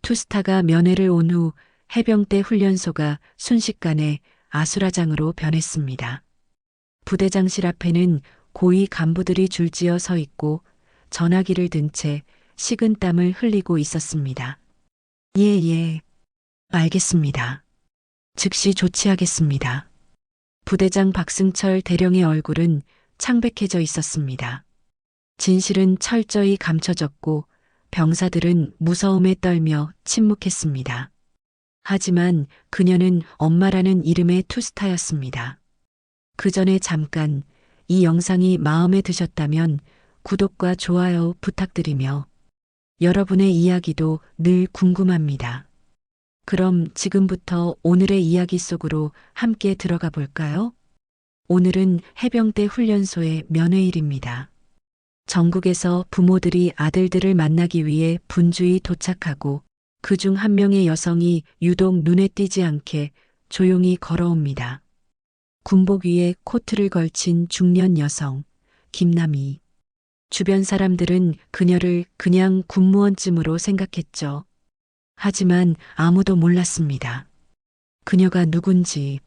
투스타가 면회를 온 후 해병대 훈련소가 순식간에 아수라장으로 변했습니다. 부대장실 앞에는 고위 간부들이 줄지어 서 있고 전화기를 든 채 식은땀을 흘리고 있었습니다. 예, 예. 알겠습니다. 즉시 조치하겠습니다. 부대장 박승철 대령의 얼굴은 창백해져 있었습니다. 진실은 철저히 감춰졌고 병사들은 무서움에 떨며 침묵했습니다. 하지만 그녀는 엄마라는 이름의 투스타였습니다. 그 전에 잠깐 이 영상이 마음에 드셨다면 구독과 좋아요 부탁드리며 여러분의 이야기도 늘 궁금합니다. 그럼 지금부터 오늘의 이야기 속으로 함께 들어가 볼까요? 오늘은 해병대 훈련소의 면회일입니다. 전국에서 부모들이 아들들을 만나기 위해 분주히 도착하고 그중 한 명의 여성이 유독 눈에 띄지 않게 조용히 걸어옵니다. 군복 위에 코트를 걸친 중년 여성, 김남희. 주변 사람들은 그녀를 그냥 군무원쯤으로 생각했죠. 하지만 아무도 몰랐습니다. 그녀가 누군지,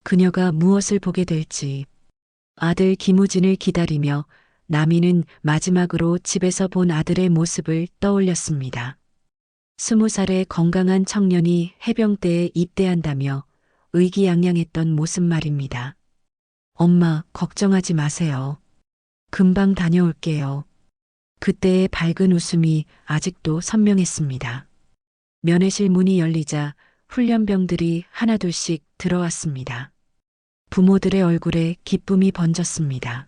그녀가 무엇을 보게 될지. 아들 김우진을 기다리며 남이는 마지막으로 집에서 본 아들의 모습을 떠올렸습니다. 20살의 건강한 청년이 해병대에 입대한다며 의기양양했던 모습 말입니다. 엄마, 걱정하지 마세요. 금방 다녀올게요. 그때의 밝은 웃음이 아직도 선명했습니다. 면회실 문이 열리자 훈련병들이 하나둘씩 들어왔습니다. 부모들의 얼굴에 기쁨이 번졌습니다.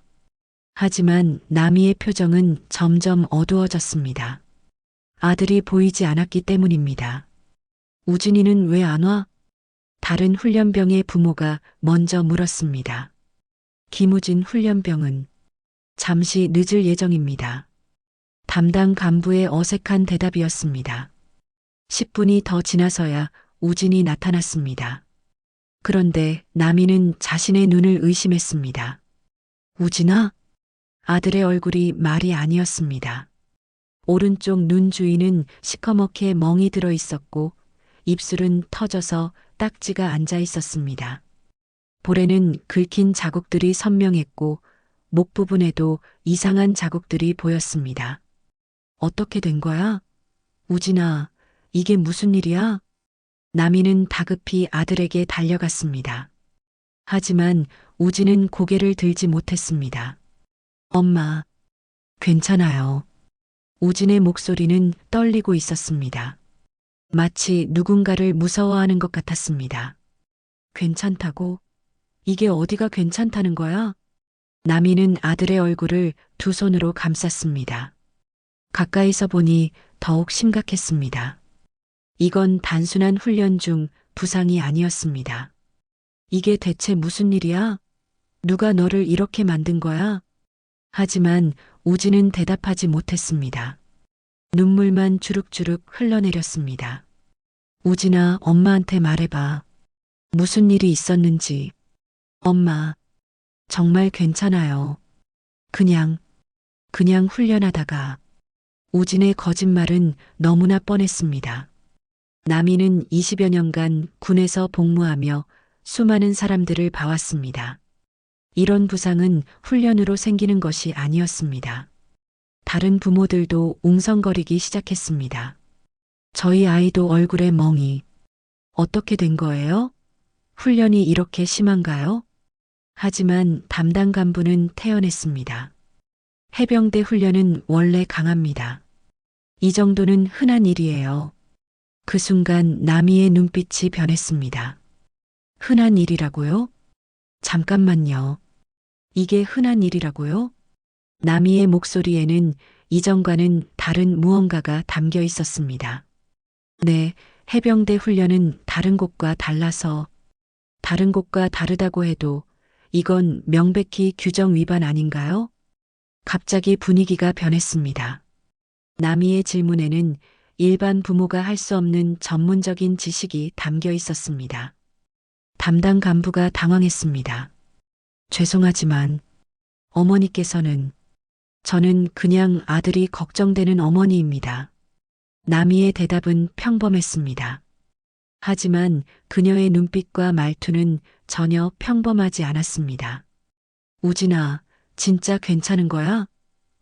하지만 남이의 표정은 점점 어두워졌습니다. 아들이 보이지 않았기 때문입니다. 우진이는 왜 안 와? 다른 훈련병의 부모가 먼저 물었습니다. 김우진 훈련병은 잠시 늦을 예정입니다. 담당 간부의 어색한 대답이었습니다. 10분이 더 지나서야 우진이 나타났습니다. 그런데 남이는 자신의 눈을 의심했습니다. 우진아? 아들의 얼굴이 말이 아니었습니다. 오른쪽 눈 주위는 시커멓게 멍이 들어 있었고 입술은 터져서 딱지가 앉아 있었습니다. 볼에는 긁힌 자국들이 선명했고 목 부분에도 이상한 자국들이 보였습니다. 어떻게 된 거야? 우진아, 이게 무슨 일이야? 남이는 다급히 아들에게 달려갔습니다. 하지만 우진은 고개를 들지 못했습니다. 엄마, 괜찮아요. 우진의 목소리는 떨리고 있었습니다. 마치 누군가를 무서워하는 것 같았습니다. 괜찮다고? 이게 어디가 괜찮다는 거야? 남이는 아들의 얼굴을 두 손으로 감쌌습니다. 가까이서 보니 더욱 심각했습니다. 이건 단순한 훈련 중 부상이 아니었습니다. 이게 대체 무슨 일이야? 누가 너를 이렇게 만든 거야? 하지만 우진은 대답하지 못했습니다. 눈물만 주룩주룩 흘러내렸습니다. 우진아, 엄마한테 말해봐. 무슨 일이 있었는지. 엄마, 정말 괜찮아요. 그냥 훈련하다가. 우진의 거짓말은 너무나 뻔했습니다. 남이는 20여 년간 군에서 복무하며 수많은 사람들을 봐왔습니다. 이런 부상은 훈련으로 생기는 것이 아니었습니다. 다른 부모들도 웅성거리기 시작했습니다. 저희 아이도 얼굴에 멍이. 어떻게 된 거예요? 훈련이 이렇게 심한가요? 하지만 담당 간부는 태연했습니다. 해병대 훈련은 원래 강합니다. 이 정도는 흔한 일이에요. 그 순간 남이의 눈빛이 변했습니다. 흔한 일이라고요? 잠깐만요. 이게 흔한 일이라고요? 남이의 목소리에는 이전과는 다른 무언가가 담겨 있었습니다. 네, 해병대 훈련은 다른 곳과 달라서, 다른 곳과 다르다고 해도 이건 명백히 규정 위반 아닌가요? 갑자기 분위기가 변했습니다. 남이의 질문에는 일반 부모가 할 수 없는 전문적인 지식이 담겨 있었습니다. 담당 간부가 당황했습니다. 죄송하지만 어머니께서는 저는 그냥 아들이 걱정되는 어머니입니다. 남이의 대답은 평범했습니다. 하지만 그녀의 눈빛과 말투는 전혀 평범하지 않았습니다. 우진아, 진짜 괜찮은 거야?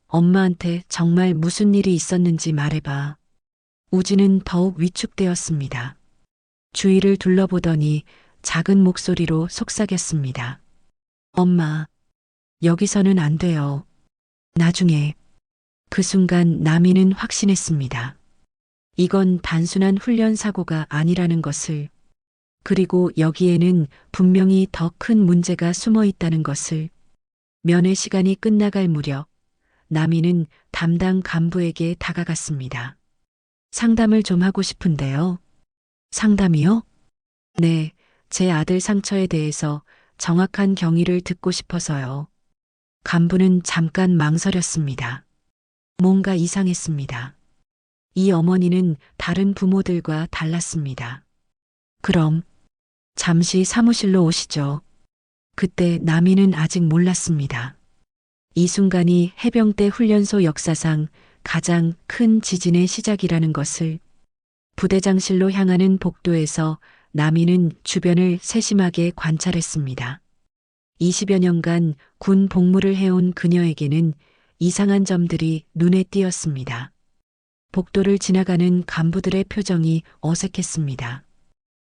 엄마한테 정말 무슨 일이 있었는지 말해봐. 우진은 더욱 위축되었습니다. 주위를 둘러보더니 작은 목소리로 속삭였습니다. 엄마, 여기서는 안 돼요. 나중에. 그 순간 남이는 확신했습니다. 이건 단순한 훈련 사고가 아니라는 것을, 그리고 여기에는 분명히 더 큰 문제가 숨어 있다는 것을. 면회 시간이 끝나갈 무렵 남이는 담당 간부에게 다가갔습니다. 상담을 좀 하고 싶은데요. 상담이요? 네, 제 아들 상처에 대해서 정확한 경위를 듣고 싶어서요. 간부는 잠깐 망설였습니다. 뭔가 이상했습니다. 이 어머니는 다른 부모들과 달랐습니다. 그럼 잠시 사무실로 오시죠. 그때 남이는 아직 몰랐습니다. 이 순간이 해병대 훈련소 역사상 가장 큰 지진의 시작이라는 것을. 부대장실로 향하는 복도에서 남이는 주변을 세심하게 관찰했습니다. 20여 년간 군 복무를 해온 그녀에게는 이상한 점들이 눈에 띄었습니다. 복도를 지나가는 간부들의 표정이 어색했습니다.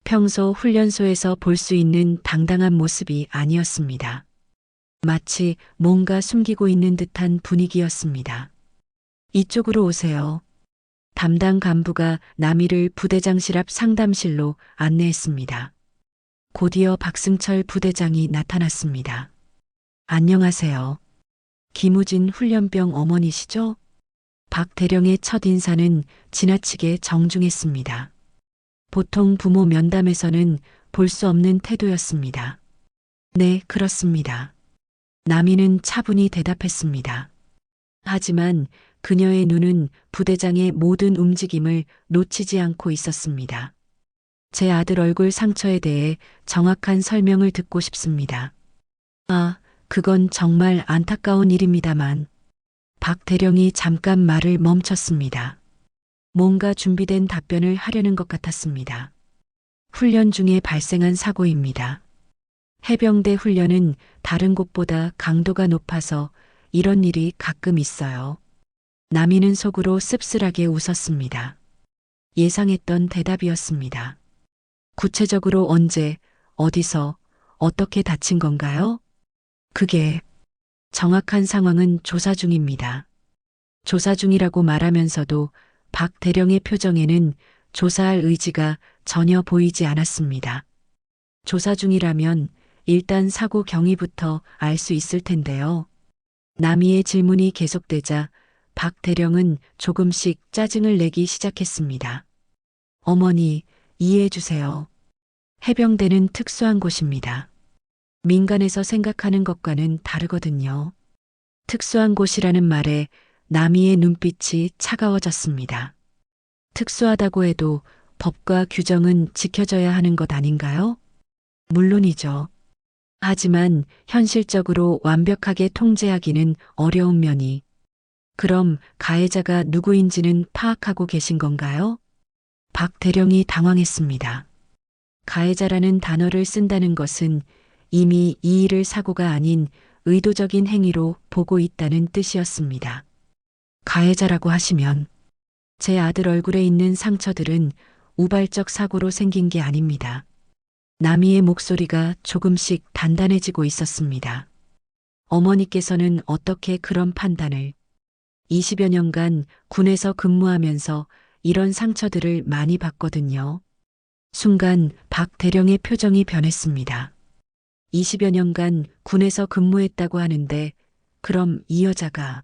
평소 훈련소에서 볼 수 있는 당당한 모습이 아니었습니다. 마치 뭔가 숨기고 있는 듯한 분위기였습니다. 이쪽으로 오세요. 담당 간부가 남이를 부대장실 앞 상담실로 안내했습니다. 곧이어 박승철 부대장이 나타났습니다. 안녕하세요. 김우진 훈련병 어머니시죠? 박 대령의 첫 인사는 지나치게 정중했습니다. 보통 부모 면담에서는 볼 수 없는 태도였습니다. 네, 그렇습니다. 남이는 차분히 대답했습니다. 하지만 그녀의 눈은 부대장의 모든 움직임을 놓치지 않고 있었습니다. 제 아들 얼굴 상처에 대해 정확한 설명을 듣고 싶습니다. 아, 그건 정말 안타까운 일입니다만. 박 대령이 잠깐 말을 멈췄습니다. 뭔가 준비된 답변을 하려는 것 같았습니다. 훈련 중에 발생한 사고입니다. 해병대 훈련은 다른 곳보다 강도가 높아서 이런 일이 가끔 있어요. 남이는 속으로 씁쓸하게 웃었습니다. 예상했던 대답이었습니다. 구체적으로 언제, 어디서, 어떻게 다친 건가요? 그게 정확한 상황은 조사 중입니다. 조사 중이라고 말하면서도 박 대령의 표정에는 조사할 의지가 전혀 보이지 않았습니다. 조사 중이라면 일단 사고 경위부터 알 수 있을 텐데요. 남이의 질문이 계속되자 박 대령은 조금씩 짜증을 내기 시작했습니다. 어머니, 이해해 주세요. 해병대는 특수한 곳입니다. 민간에서 생각하는 것과는 다르거든요. 특수한 곳이라는 말에 남이의 눈빛이 차가워졌습니다. 특수하다고 해도 법과 규정은 지켜져야 하는 것 아닌가요? 물론이죠. 하지만 현실적으로 완벽하게 통제하기는 어려운 면이. 그럼 가해자가 누구인지는 파악하고 계신 건가요? 박 대령이 당황했습니다. 가해자라는 단어를 쓴다는 것은 이미 이 일을 사고가 아닌 의도적인 행위로 보고 있다는 뜻이었습니다. 가해자라고 하시면 제 아들 얼굴에 있는 상처들은 우발적 사고로 생긴 게 아닙니다. 남이의 목소리가 조금씩 단단해지고 있었습니다. 어머니께서는 어떻게 그런 판단을. 20여 년간 군에서 근무하면서 이런 상처들을 많이 봤거든요. 순간 박 대령의 표정이 변했습니다. 20여 년간 군에서 근무했다고 하는데 그럼 이 여자가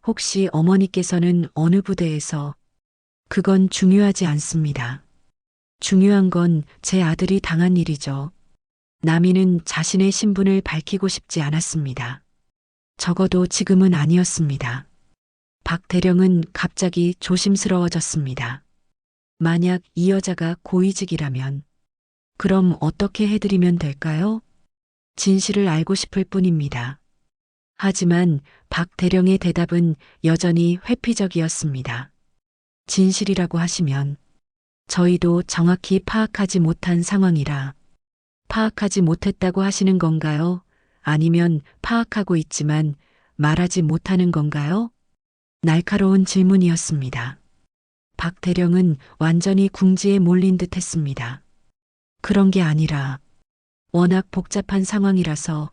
혹시 어머니께서는 어느 부대에서. 그건 중요하지 않습니다. 중요한 건 제 아들이 당한 일이죠. 남이는 자신의 신분을 밝히고 싶지 않았습니다. 적어도 지금은 아니었습니다. 박 대령은 갑자기 조심스러워졌습니다. 만약 이 여자가 고위직이라면 그럼 어떻게 해드리면 될까요? 진실을 알고 싶을 뿐입니다. 하지만 박 대령의 대답은 여전히 회피적이었습니다. 진실이라고 하시면 저희도 정확히 파악하지 못한 상황이라 파악하지 못했다고 하시는 건가요? 아니면 파악하고 있지만 말하지 못하는 건가요? 날카로운 질문이었습니다. 박 대령은 완전히 궁지에 몰린 듯 했습니다. 그런 게 아니라 워낙 복잡한 상황이라서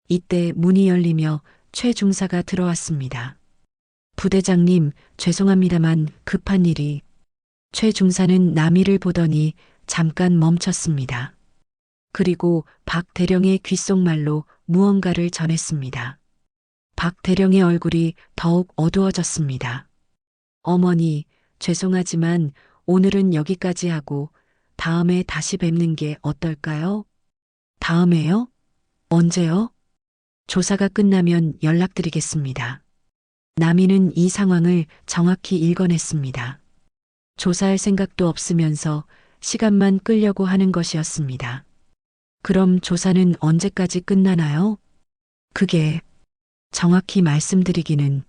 이때 문이 열리며 최 중사가 들어왔습니다. 부대장님, 죄송합니다만 급한 일이. 최 중사는 남이를 보더니 잠깐 멈췄습니다. 그리고 박 대령의 귓속말로 무언가를 전했습니다. 박 대령의 얼굴이 더욱 어두워졌습니다. 어머니, 죄송하지만 오늘은 여기까지 하고 다음에 다시 뵙는 게 어떨까요? 다음에요? 언제요? 조사가 끝나면 연락드리겠습니다. 남이는 이 상황을 정확히 읽어냈습니다. 조사할 생각도 없으면서 시간만 끌려고 하는 것이었습니다. 그럼 조사는 언제까지 끝나나요? 그게 정확히 말씀드리기는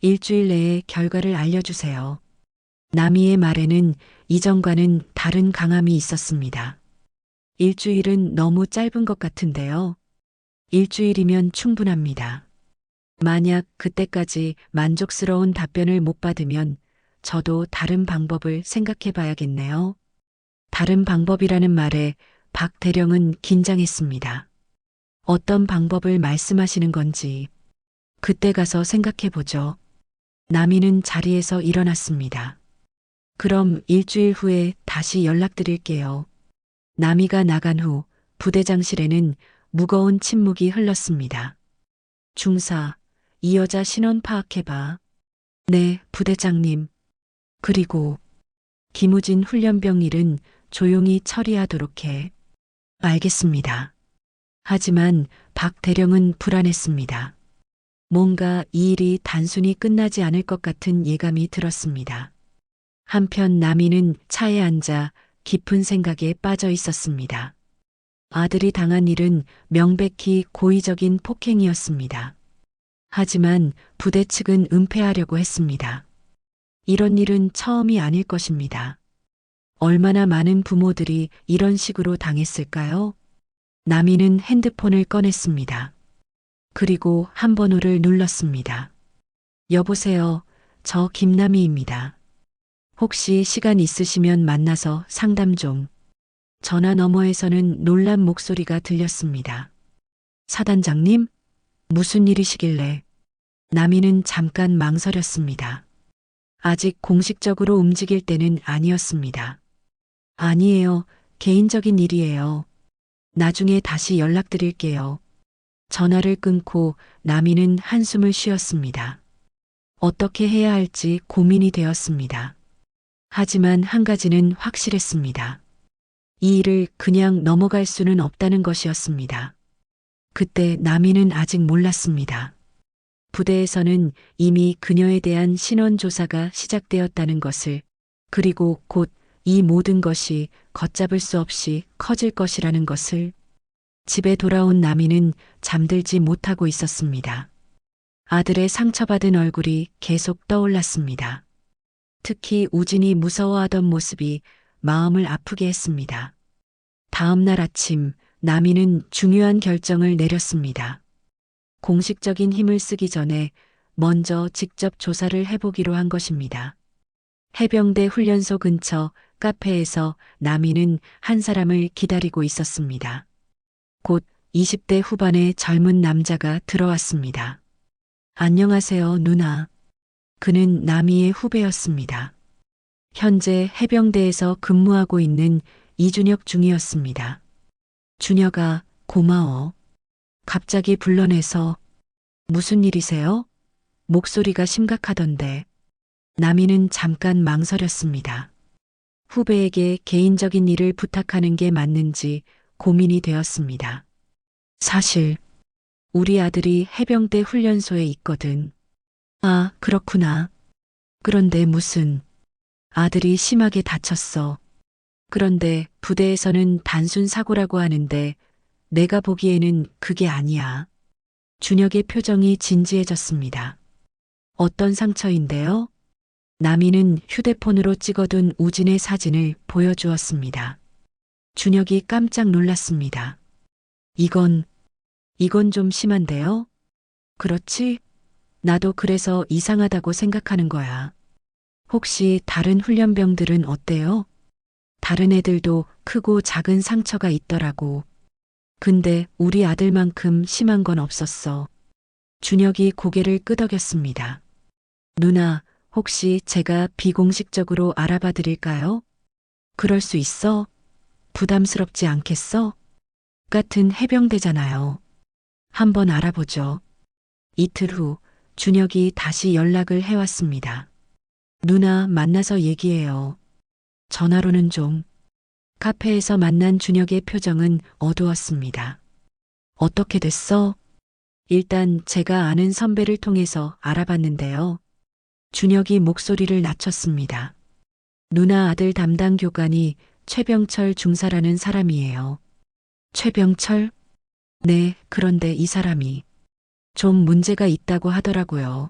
일주일 내에 결과를 알려주세요. 남이의 말에는 이전과는 다른 강함이 있었습니다. 일주일은 너무 짧은 것 같은데요. 일주일이면 충분합니다. 만약 그때까지 만족스러운 답변을 못 받으면 저도 다른 방법을 생각해 봐야겠네요. 다른 방법이라는 말에 박 대령은 긴장했습니다. 어떤 방법을 말씀하시는 건지 그때 가서 생각해 보죠. 남이는 자리에서 일어났습니다. 그럼 일주일 후에 다시 연락드릴게요. 남이가 나간 후 부대장실에는 무거운 침묵이 흘렀습니다. 중사, 이 여자 신원 파악해봐. 네, 부대장님. 그리고 김우진 훈련병 일은 조용히 처리하도록 해. 알겠습니다. 하지만 박 대령은 불안했습니다. 뭔가 이 일이 단순히 끝나지 않을 것 같은 예감이 들었습니다. 한편 남이는 차에 앉아 깊은 생각에 빠져 있었습니다. 아들이 당한 일은 명백히 고의적인 폭행이었습니다. 하지만 부대 측은 은폐하려고 했습니다. 이런 일은 처음이 아닐 것입니다. 얼마나 많은 부모들이 이런 식으로 당했을까요? 남이는 핸드폰을 꺼냈습니다. 그리고 한 번호를 눌렀습니다. 여보세요, 저 김남희입니다. 혹시 시간 있으시면 만나서 상담 좀. 전화 너머에서는 놀란 목소리가 들렸습니다. 사단장님? 무슨 일이시길래? 남이는 잠깐 망설였습니다. 아직 공식적으로 움직일 때는 아니었습니다. 아니에요. 개인적인 일이에요. 나중에 다시 연락드릴게요. 전화를 끊고 남이는 한숨을 쉬었습니다. 어떻게 해야 할지 고민이 되었습니다. 하지만 한 가지는 확실했습니다. 이 일을 그냥 넘어갈 수는 없다는 것이었습니다. 그때 남이는 아직 몰랐습니다. 부대에서는 이미 그녀에 대한 신원 조사가 시작되었다는 것을, 그리고 곧 이 모든 것이 걷잡을 수 없이 커질 것이라는 것을. 집에 돌아온 남이는 잠들지 못하고 있었습니다. 아들의 상처받은 얼굴이 계속 떠올랐습니다. 특히 우진이 무서워하던 모습이 마음을 아프게 했습니다. 다음 날 아침 남이는 중요한 결정을 내렸습니다. 공식적인 힘을 쓰기 전에 먼저 직접 조사를 해보기로 한 것입니다. 해병대 훈련소 근처 카페에서 남이는 한 사람을 기다리고 있었습니다. 곧 20대 후반의 젊은 남자가 들어왔습니다. 안녕하세요, 누나. 그는 남이의 후배였습니다. 현재 해병대에서 근무하고 있는 이준혁 중이었습니다. 준혁아, 고마워. 갑자기 불러내서. 무슨 일이세요? 목소리가 심각하던데. 남이는 잠깐 망설였습니다. 후배에게 개인적인 일을 부탁하는 게 맞는지 고민이 되었습니다. 사실 우리 아들이 해병대 훈련소에 있거든. 아, 그렇구나. 그런데 무슨 아들이 심하게 다쳤어. 그런데 부대에서는 단순 사고라고 하는데 내가 보기에는 그게 아니야. 준혁의 표정이 진지해졌습니다. 어떤 상처인데요? 남이는 휴대폰으로 찍어둔 우진의 사진을 보여주었습니다. 준혁이 깜짝 놀랐습니다. 이건 좀 심한데요? 그렇지? 나도 그래서 이상하다고 생각하는 거야. 혹시 다른 훈련병들은 어때요? 다른 애들도 크고 작은 상처가 있더라고. 근데 우리 아들만큼 심한 건 없었어. 준혁이 고개를 끄덕였습니다. 누나, 혹시 제가 비공식적으로 알아봐 드릴까요? 그럴 수 있어? 부담스럽지 않겠어? 같은 해병대잖아요. 한번 알아보죠. 이틀 후, 준혁이 다시 연락을 해왔습니다. 누나 만나서 얘기해요. 전화로는 좀. 카페에서 만난 준혁의 표정은 어두웠습니다. 어떻게 됐어? 일단 제가 아는 선배를 통해서 알아봤는데요. 준혁이 목소리를 낮췄습니다. 누나 아들 담당 교관이 최병철 중사라는 사람이에요. 최병철? 네, 그런데 이 사람이 좀 문제가 있다고 하더라고요.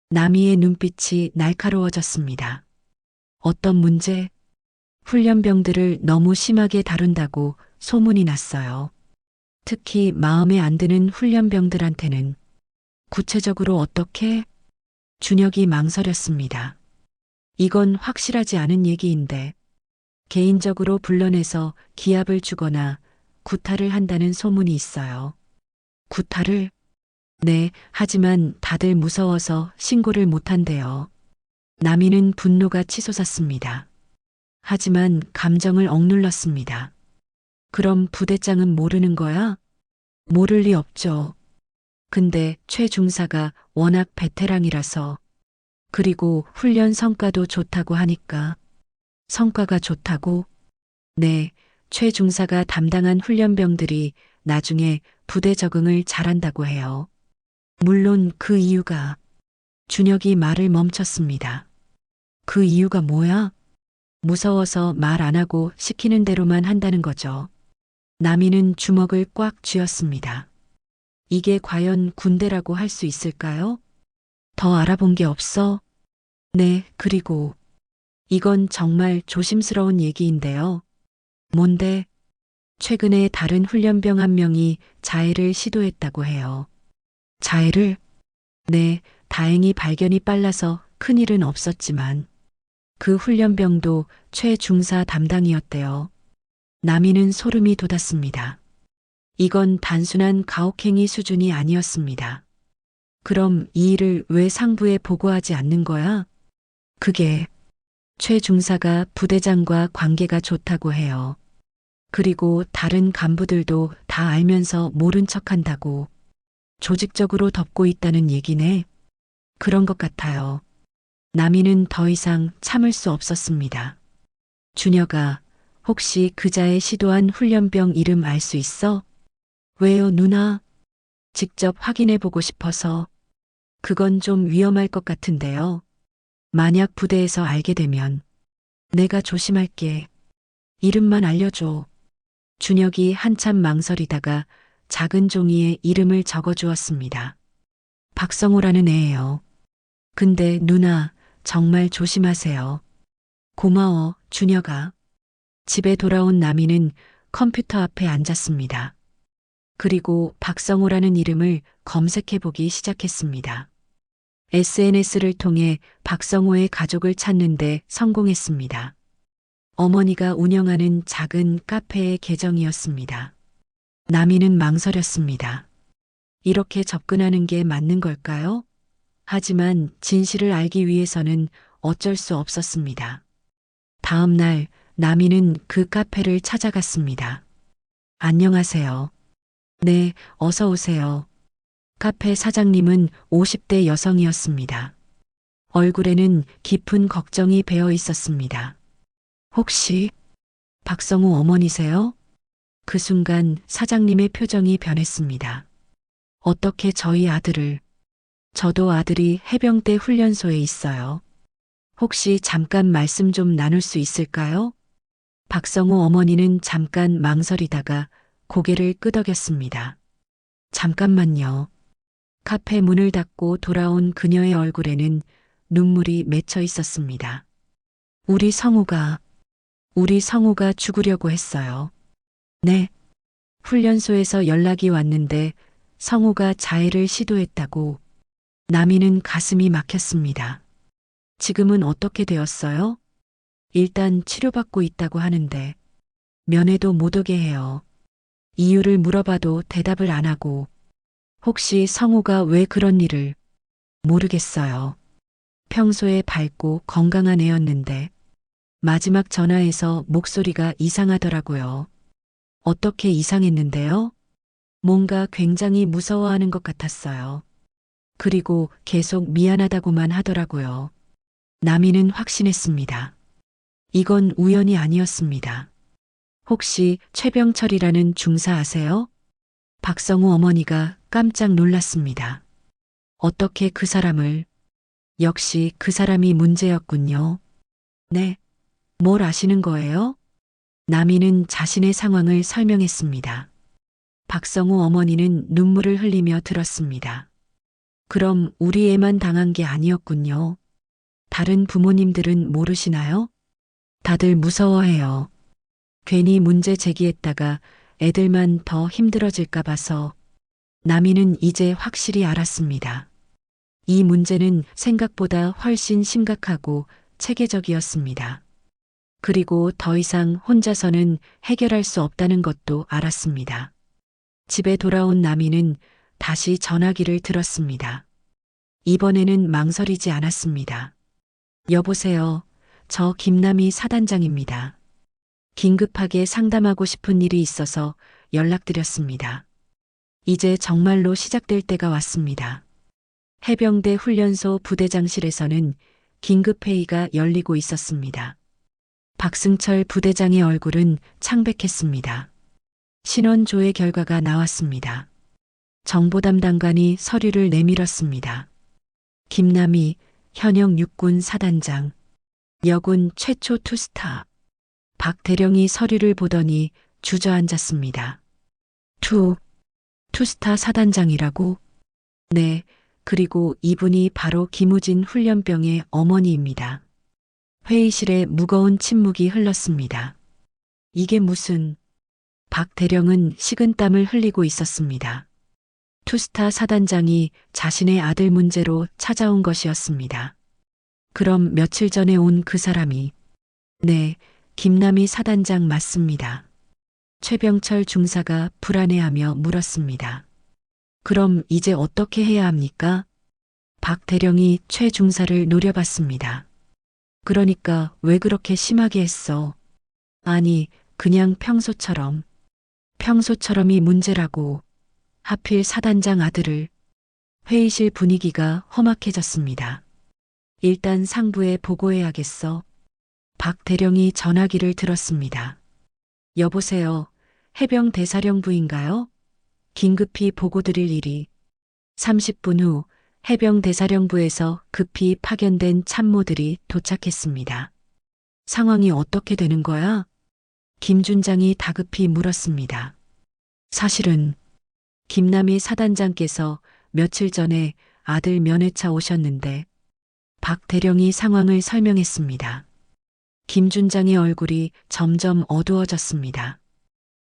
남이의 눈빛이 날카로워졌습니다. 어떤 문제? 훈련병들을 너무 심하게 다룬다고 소문이 났어요. 특히 마음에 안 드는 훈련병들한테는. 구체적으로 어떻게? 준혁이 망설였습니다. 이건 확실하지 않은 얘기인데 개인적으로 불러내서 기합을 주거나 구타를 한다는 소문이 있어요. 구타를? 네, 하지만 다들 무서워서 신고를 못한대요. 남이는 분노가 치솟았습니다. 하지만 감정을 억눌렀습니다. 그럼 부대장은 모르는 거야? 모를 리 없죠. 근데 최 중사가 워낙 베테랑이라서, 그리고 훈련 성과도 좋다고 하니까. 성과가 좋다고? 네, 최 중사가 담당한 훈련병들이 나중에 부대 적응을 잘한다고 해요. 물론 그 이유가. 준혁이 말을 멈췄습니다. 그 이유가 뭐야? 무서워서 말 안 하고 시키는 대로만 한다는 거죠. 남이는 주먹을 꽉 쥐었습니다. 이게 과연 군대라고 할 수 있을까요? 더 알아본 게 없어? 네, 그리고 이건 정말 조심스러운 얘기인데요. 뭔데? 최근에 다른 훈련병 한 명이 자해를 시도했다고 해요. 자해를? 네, 다행히 발견이 빨라서 큰일은 없었지만 그 훈련병도 최중사 담당이었대요. 남이는 소름이 돋았습니다. 이건 단순한 가혹행위 수준이 아니었습니다. 그럼 이 일을 왜 상부에 보고하지 않는 거야? 그게 최 중사가 부대장과 관계가 좋다고 해요. 그리고 다른 간부들도 다 알면서 모른 척한다고 조직적으로 덮고 있다는 얘기네. 그런 것 같아요. 남이는 더 이상 참을 수 없었습니다. 준혁아, 혹시 그자의 시도한 훈련병 이름 알 수 있어? 왜요, 누나? 직접 확인해 보고 싶어서. 그건 좀 위험할 것 같은데요. 만약 부대에서 알게 되면 내가 조심할게. 이름만 알려줘. 준혁이 한참 망설이다가 작은 종이에 이름을 적어 주었습니다. 박성호라는 애예요. 근데 누나, 정말 조심하세요. 고마워, 준혁아. 집에 돌아온 남이는 컴퓨터 앞에 앉았습니다. 그리고 박성호라는 이름을 검색해 보기 시작했습니다. SNS를 통해 박성호의 가족을 찾는데 성공했습니다. 어머니가 운영하는 작은 카페의 계정이었습니다. 남이는 망설였습니다. 이렇게 접근하는 게 맞는 걸까요? 하지만 진실을 알기 위해서는 어쩔 수 없었습니다. 다음 날 남이는 그 카페를 찾아갔습니다. 안녕하세요. 네, 어서 오세요. 카페 사장님은 50대 여성이었습니다. 얼굴에는 깊은 걱정이 배어 있었습니다. 혹시 박성우 어머니세요? 그 순간 사장님의 표정이 변했습니다. 어떻게 저희 아들을? 저도 아들이 해병대 훈련소에 있어요. 혹시 잠깐 말씀 좀 나눌 수 있을까요? 박성우 어머니는 잠깐 망설이다가 고개를 끄덕였습니다. 잠깐만요. 카페 문을 닫고 돌아온 그녀의 얼굴에는 눈물이 맺혀 있었습니다. 우리 성우가 죽으려고 했어요. 네. 훈련소에서 연락이 왔는데 성우가 자해를 시도했다고. 나미는 가슴이 막혔습니다. 지금은 어떻게 되었어요? 일단 치료받고 있다고 하는데 면회도 못 오게 해요. 이유를 물어봐도 대답을 안 하고. 혹시 성우가 왜 그런 일을? 모르겠어요. 평소에 밝고 건강한 애였는데 마지막 전화에서 목소리가 이상하더라고요. 어떻게 이상했는데요? 뭔가 굉장히 무서워하는 것 같았어요. 그리고 계속 미안하다고만 하더라고요. 나미는 확신했습니다. 이건 우연이 아니었습니다. 혹시 최병철이라는 중사 아세요? 박성우 어머니가 깜짝 놀랐습니다. 어떻게 그 사람을? 역시 그 사람이 문제였군요. 네. 뭘 아시는 거예요? 나미는 자신의 상황을 설명했습니다. 박성우 어머니는 눈물을 흘리며 들었습니다. 그럼 우리 애만 당한 게 아니었군요. 다른 부모님들은 모르시나요? 다들 무서워해요. 괜히 문제 제기했다가 애들만 더 힘들어질까 봐서. 나미는 이제 확실히 알았습니다. 이 문제는 생각보다 훨씬 심각하고 체계적이었습니다. 그리고 더 이상 혼자서는 해결할 수 없다는 것도 알았습니다. 집에 돌아온 나미는 다시 전화기를 들었습니다. 이번에는 망설이지 않았습니다. 여보세요. 저 김남희 사단장입니다. 긴급하게 상담하고 싶은 일이 있어서 연락드렸습니다. 이제 정말로 시작될 때가 왔습니다. 해병대 훈련소 부대장실에서는 긴급회의가 열리고 있었습니다. 박승철 부대장의 얼굴은 창백했습니다. 신원 조회 결과가 나왔습니다. 정보 담당관이 서류를 내밀었습니다. 김남희 현역 육군 사단장, 여군 최초 투스타. 박 대령이 서류를 보더니 주저앉았습니다. 투스타 사단장이라고? 네, 그리고 이분이 바로 김우진 훈련병의 어머니입니다. 회의실에 무거운 침묵이 흘렀습니다. 이게 무슨... 박 대령은 식은땀을 흘리고 있었습니다. 투스타 사단장이 자신의 아들 문제로 찾아온 것이었습니다. 그럼 며칠 전에 온 그 사람이... 네, 김남희 사단장 맞습니다. 최병철 중사가 불안해하며 물었습니다. 그럼 이제 어떻게 해야 합니까? 박 대령이 최 중사를 노려봤습니다. 그러니까 왜 그렇게 심하게 했어? 아니, 그냥 평소처럼이 문제라고. 하필 사단장 아들을. 회의실 분위기가 험악해졌습니다. 일단 상부에 보고해야겠어. 박 대령이 전화기를 들었습니다. 여보세요. 해병 대사령부인가요? 긴급히 보고드릴 일이. 30분 후 해병 대사령부에서 급히 파견된 참모들이 도착했습니다. 상황이 어떻게 되는 거야? 김 준장이 다급히 물었습니다. 사실은 김남희 사단장께서 며칠 전에 아들 면회차 오셨는데 박 대령이 상황을 설명했습니다. 김 준장의 얼굴이 점점 어두워졌습니다.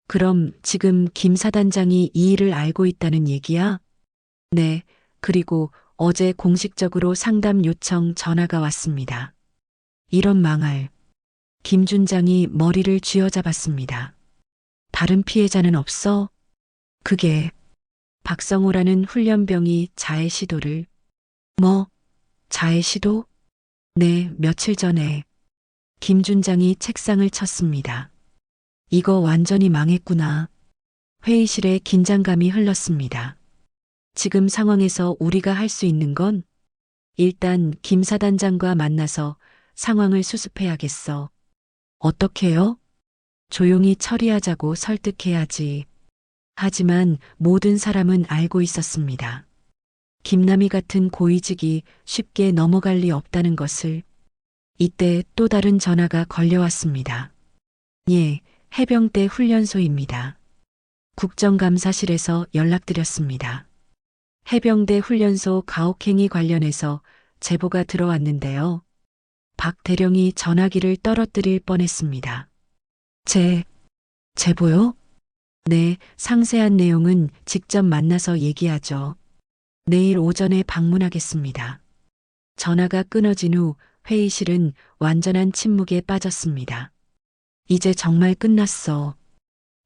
그럼 지금 김 사단장이 이 일을 알고 있다는 얘기야? 네, 그리고 어제 공식적으로 상담 요청 전화가 왔습니다. 이런 망할. 김 준장이 머리를 쥐어잡았습니다. 다른 피해자는 없어? 그게 박성호라는 훈련병이 자해 시도를. 뭐? 자해 시도? 네, 며칠 전에. 김 준장이 책상을 쳤습니다. 이거 완전히 망했구나. 회의실에 긴장감이 흘렀습니다. 지금 상황에서 우리가 할 수 있는 건 일단 김 사단장과 만나서 상황을 수습해야겠어. 어떻게요? 조용히 처리하자고 설득해야지. 하지만 모든 사람은 알고 있었습니다. 김남희 같은 고위직이 쉽게 넘어갈 리 없다는 것을. 이때 또 다른 전화가 걸려왔습니다. 예, 해병대 훈련소입니다. 국정감사실에서 연락드렸습니다. 해병대 훈련소 가혹행위 관련해서 제보가 들어왔는데요. 박 대령이 전화기를 떨어뜨릴 뻔했습니다. 제보요? 네, 상세한 내용은 직접 만나서 얘기하죠. 내일 오전에 방문하겠습니다. 전화가 끊어진 후 회의실은 완전한 침묵에 빠졌습니다. 이제 정말 끝났어.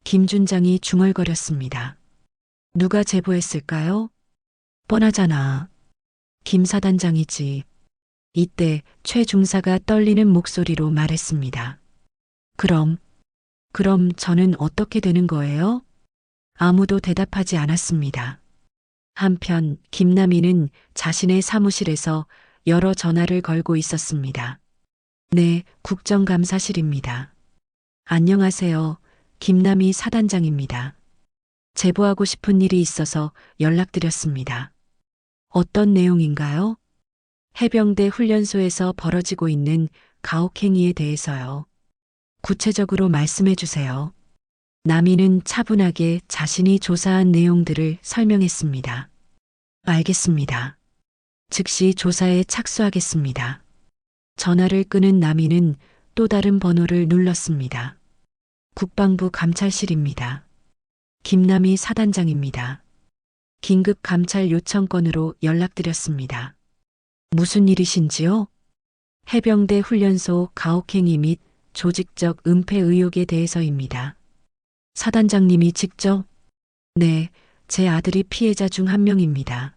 김 준장이 중얼거렸습니다. 누가 제보했을까요? 뻔하잖아. 김 사단장이지. 이때 최 중사가 떨리는 목소리로 말했습니다. 그럼 저는 어떻게 되는 거예요? 아무도 대답하지 않았습니다. 한편 김남희는 자신의 사무실에서 여러 전화를 걸고 있었습니다. 네, 국정감사실입니다. 안녕하세요. 김남희 사단장입니다. 제보하고 싶은 일이 있어서 연락드렸습니다. 어떤 내용인가요? 해병대 훈련소에서 벌어지고 있는 가혹행위에 대해서요. 구체적으로 말씀해 주세요. 남이는 차분하게 자신이 조사한 내용들을 설명했습니다. 알겠습니다. 즉시 조사에 착수하겠습니다. 전화를 끊은 남이는 또 다른 번호를 눌렀습니다. 국방부 감찰실입니다. 김남희 사단장입니다. 긴급 감찰 요청건으로 연락드렸습니다. 무슨 일이신지요? 해병대 훈련소 가혹행위 및 조직적 은폐 의혹에 대해서입니다. 사단장님이 직접? 네, 제 아들이 피해자 중 한 명입니다.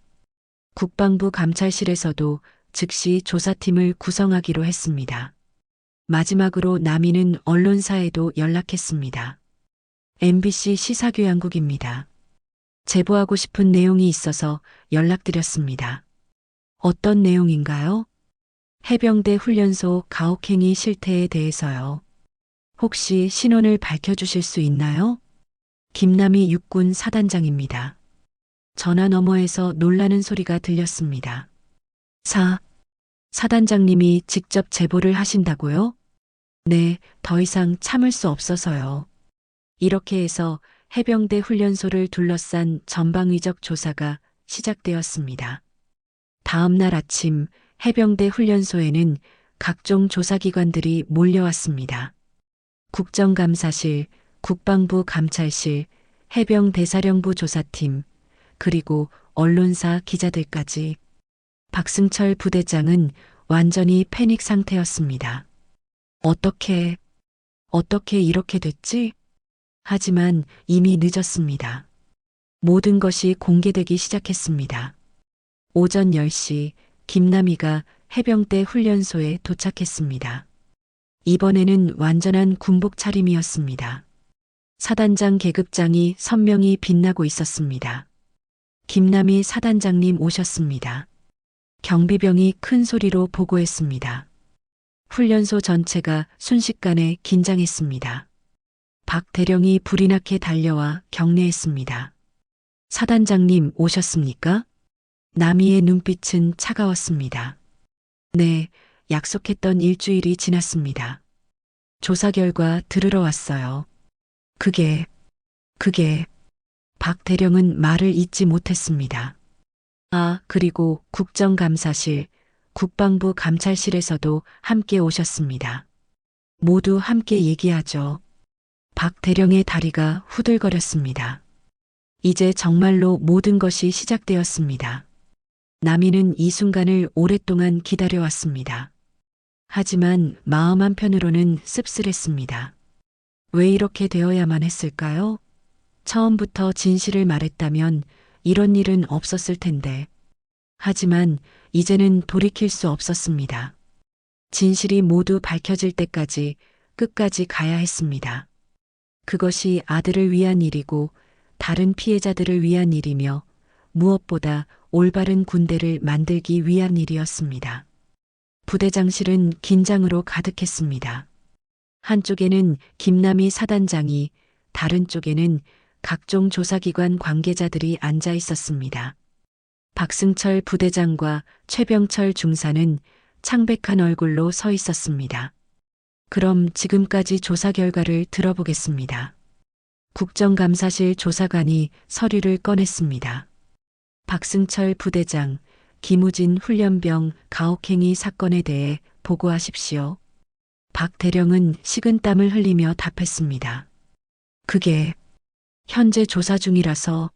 국방부 감찰실에서도 즉시 조사팀을 구성하기로 했습니다. 마지막으로 남이는 언론사에도 연락했습니다. MBC 시사교양국입니다. 제보하고 싶은 내용이 있어서 연락드렸습니다. 어떤 내용인가요? 해병대 훈련소 가혹행위 실태에 대해서요. 혹시 신원을 밝혀주실 수 있나요? 김남희 육군 사단장입니다. 전화 너머에서 놀라는 소리가 들렸습니다. 사단장님이 직접 제보를 하신다고요? 네, 더 이상 참을 수 없어서요. 이렇게 해서 해병대 훈련소를 둘러싼 전방위적 조사가 시작되었습니다. 다음 날 아침 해병대 훈련소에는 각종 조사기관들이 몰려왔습니다. 국정감사실, 국방부 감찰실, 해병대사령부 조사팀, 그리고 언론사 기자들까지. 박승철 부대장은 완전히 패닉 상태였습니다. 어떻게 이렇게 됐지? 하지만 이미 늦었습니다. 모든 것이 공개되기 시작했습니다. 오전 10시 김남희가 해병대 훈련소에 도착했습니다. 이번에는 완전한 군복 차림이었습니다. 사단장 계급장이 선명히 빛나고 있었습니다. 김남희 사단장님 오셨습니다. 경비병이 큰 소리로 보고했습니다. 훈련소 전체가 순식간에 긴장했습니다. 박 대령이 불이 나게 달려와 격려했습니다. 사단장님 오셨습니까? 남이의 눈빛은 차가웠습니다. 네, 약속했던 일주일이 지났습니다. 조사 결과 들으러 왔어요. 그게 박 대령은 말을 잇지 못했습니다. 그리고 국정감사실, 국방부 감찰실에서도 함께 오셨습니다. 모두 함께 얘기하죠. 박 대령의 다리가 후들거렸습니다. 이제 정말로 모든 것이 시작되었습니다. 남이는 이 순간을 오랫동안 기다려왔습니다. 하지만 마음 한편으로는 씁쓸했습니다. 왜 이렇게 되어야만 했을까요? 처음부터 진실을 말했다면 이런 일은 없었을 텐데. 하지만 이제는 돌이킬 수 없었습니다. 진실이 모두 밝혀질 때까지 끝까지 가야 했습니다. 그것이 아들을 위한 일이고 다른 피해자들을 위한 일이며 무엇보다 올바른 군대를 만들기 위한 일이었습니다. 부대장실은 긴장으로 가득했습니다. 한쪽에는 김남희 사단장이, 다른 쪽에는 각종 조사기관 관계자들이 앉아 있었습니다. 박승철 부대장과 최병철 중사는 창백한 얼굴로 서 있었습니다. 그럼 지금까지 조사 결과를 들어보겠습니다. 국정감사실 조사관이 서류를 꺼냈습니다. 박승철 부대장, 김우진 훈련병 가혹행위 사건에 대해 보고하십시오. 박 대령은 식은땀을 흘리며 답했습니다. 그게 현재 조사 중이라서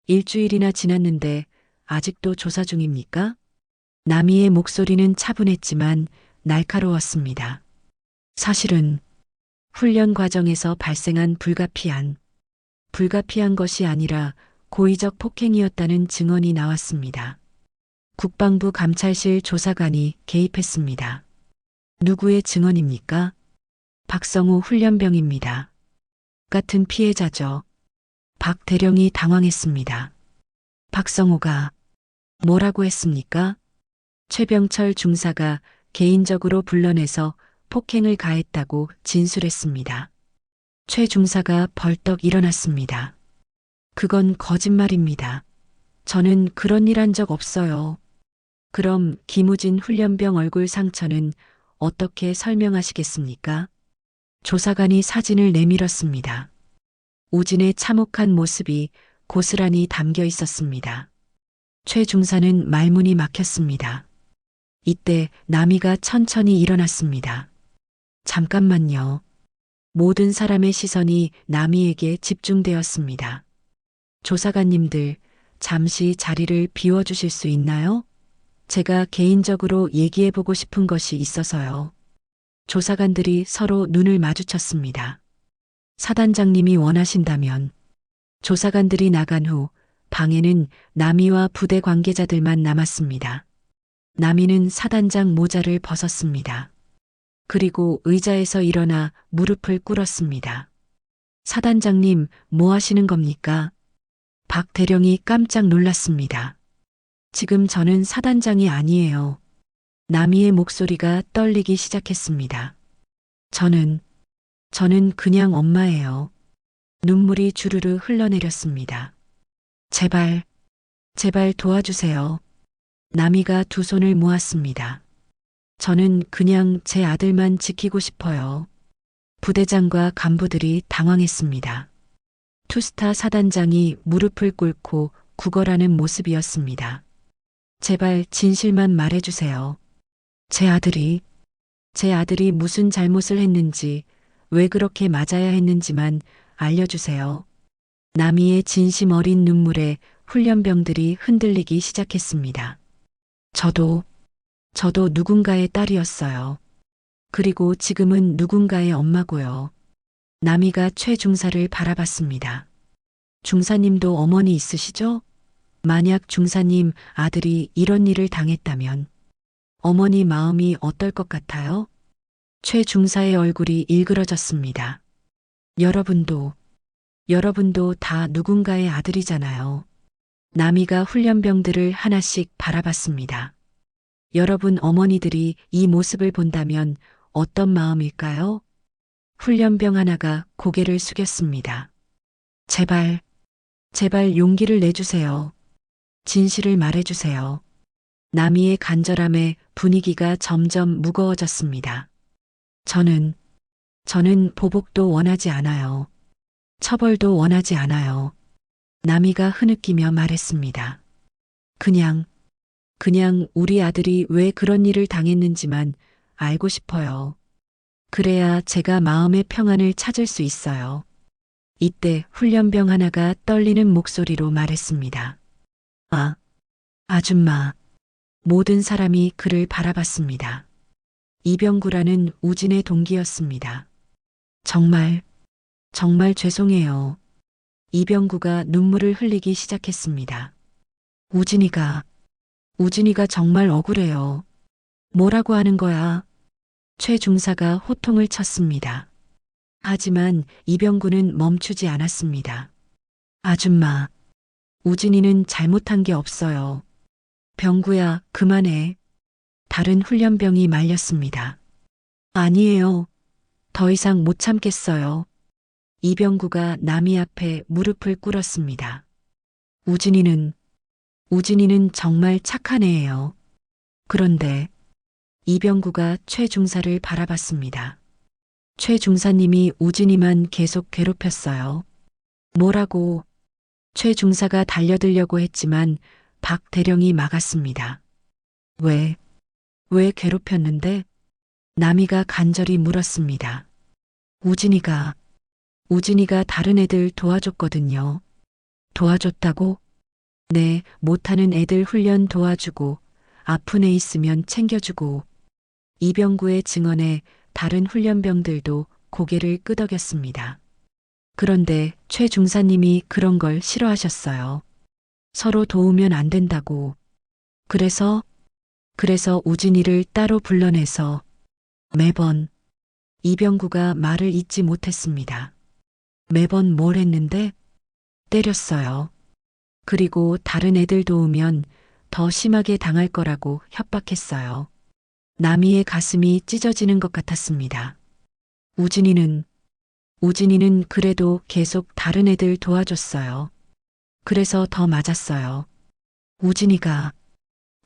일주일이나 지났는데 아직도 조사 중입니까? 남이의 목소리는 차분했지만 날카로웠습니다. 사실은 훈련 과정에서 발생한 불가피한 것이 아니라 고의적 폭행이었다는 증언이 나왔습니다. 국방부 감찰실 조사관이 개입했습니다. 누구의 증언입니까? 박성우 훈련병입니다. 같은 피해자죠. 박 대령이 당황했습니다. 박성우가 뭐라고 했습니까? 최병철 중사가 개인적으로 불러내서 폭행을 가했다고 진술했습니다. 최 중사가 벌떡 일어났습니다. 그건 거짓말입니다. 저는 그런 일 한 적 없어요. 그럼 김우진 훈련병 얼굴 상처는 어떻게 설명하시겠습니까? 조사관이 사진을 내밀었습니다. 우진의 참혹한 모습이 고스란히 담겨 있었습니다. 최 중사는 말문이 막혔습니다. 이때 남이가 천천히 일어났습니다. 잠깐만요. 모든 사람의 시선이 남이에게 집중되었습니다. 조사관님들, 잠시 자리를 비워주실 수 있나요? 제가 개인적으로 얘기해보고 싶은 것이 있어서요. 조사관들이 서로 눈을 마주쳤습니다. 사단장님이 원하신다면. 조사관들이 나간 후 방에는 남이와 부대 관계자들만 남았습니다. 남이는 사단장 모자를 벗었습니다. 그리고 의자에서 일어나 무릎을 꿇었습니다. 사단장님, 뭐 하시는 겁니까? 박 대령이 깜짝 놀랐습니다. 지금 저는 사단장이 아니에요. 남이의 목소리가 떨리기 시작했습니다. 저는 그냥 엄마예요. 눈물이 주르르 흘러내렸습니다. 제발 도와주세요. 남이가 두 손을 모았습니다. 저는 그냥 제 아들만 지키고 싶어요. 부대장과 간부들이 당황했습니다. 투스타 사단장이 무릎을 꿇고 구걸하는 모습이었습니다. 제발 진실만 말해주세요. 제 아들이 무슨 잘못을 했는지, 왜 그렇게 맞아야 했는지만 알려주세요. 남이의 진심 어린 눈물에 훈련병들이 흔들리기 시작했습니다. 저도 누군가의 딸이었어요. 그리고 지금은 누군가의 엄마고요. 남이가 최 중사를 바라봤습니다. 중사님도 어머니 있으시죠? 만약 중사님 아들이 이런 일을 당했다면 어머니 마음이 어떨 것 같아요? 최 중사의 얼굴이 일그러졌습니다. 여러분도 다 누군가의 아들이잖아요. 남이가 훈련병들을 하나씩 바라봤습니다. 여러분 어머니들이 이 모습을 본다면 어떤 마음일까요? 훈련병 하나가 고개를 숙였습니다. 제발 용기를 내주세요. 진실을 말해주세요. 남이의 간절함에 분위기가 점점 무거워졌습니다. 저는 보복도 원하지 않아요. 처벌도 원하지 않아요. 남이가 흐느끼며 말했습니다. 그냥 우리 아들이 왜 그런 일을 당했는지만 알고 싶어요. 그래야 제가 마음의 평안을 찾을 수 있어요. 이때 훈련병 하나가 떨리는 목소리로 말했습니다. 아줌마. 모든 사람이 그를 바라봤습니다. 이병구라는 우진의 동기였습니다. 정말 죄송해요. 이병구가 눈물을 흘리기 시작했습니다. 우진이가 정말 억울해요. 뭐라고 하는 거야? 최 중사가 호통을 쳤습니다. 하지만 이병구는 멈추지 않았습니다. 아줌마, 우진이는 잘못한 게 없어요. 병구야, 그만해. 다른 훈련병이 말렸습니다. 아니에요. 더 이상 못 참겠어요. 이병구가 남이 앞에 무릎을 꿇었습니다. 우진이는 정말 착한 애예요. 그런데 이병구가 최 중사를 바라봤습니다. 최 중사님이 우진이만 계속 괴롭혔어요. 뭐라고? 최 중사가 달려들려고 했지만 박 대령이 막았습니다. 왜, 왜 괴롭혔는데? 남이가 간절히 물었습니다. 우진이가, 우진이가 다른 애들 도와줬거든요. 도와줬다고? 네, 못하는 애들 훈련 도와주고, 아픈 애 있으면 챙겨주고. 이병구의 증언에 다른 훈련병들도 고개를 끄덕였습니다. 그런데 최 중사님이 그런 걸 싫어하셨어요. 서로 도우면 안 된다고. 그래서 우진이를 따로 불러내서 매번 이병구가 말을 잇지 못했습니다. 매번 뭘 했는데? 때렸어요. 그리고 다른 애들 도우면 더 심하게 당할 거라고 협박했어요. 남이의 가슴이 찢어지는 것 같았습니다. 우진이는 그래도 계속 다른 애들 도와줬어요. 그래서 더 맞았어요. 우진이가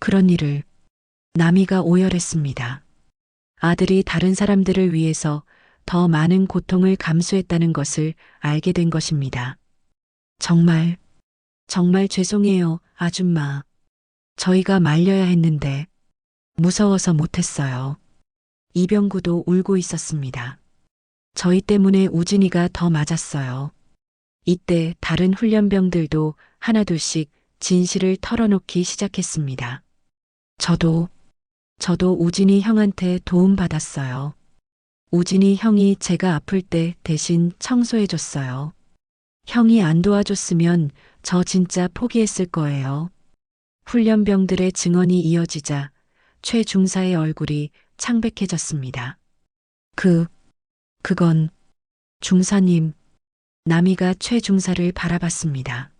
그런 일을 남이가 오열했습니다. 아들이 다른 사람들을 위해서 더 많은 고통을 감수했다는 것을 알게 된 것입니다. 정말 죄송해요, 아줌마. 저희가 말려야 했는데 무서워서 못했어요. 이병구도 울고 있었습니다. 저희 때문에 우진이가 더 맞았어요. 이때 다른 훈련병들도 하나둘씩 진실을 털어놓기 시작했습니다. 저도 우진이 형한테 도움받았어요. 우진이 형이 제가 아플 때 대신 청소해줬어요. 형이 안 도와줬으면 저 진짜 포기했을 거예요. 훈련병들의 증언이 이어지자 최 중사의 얼굴이 창백해졌습니다. 그건 중사님. 남이가 최 중사를 바라봤습니다.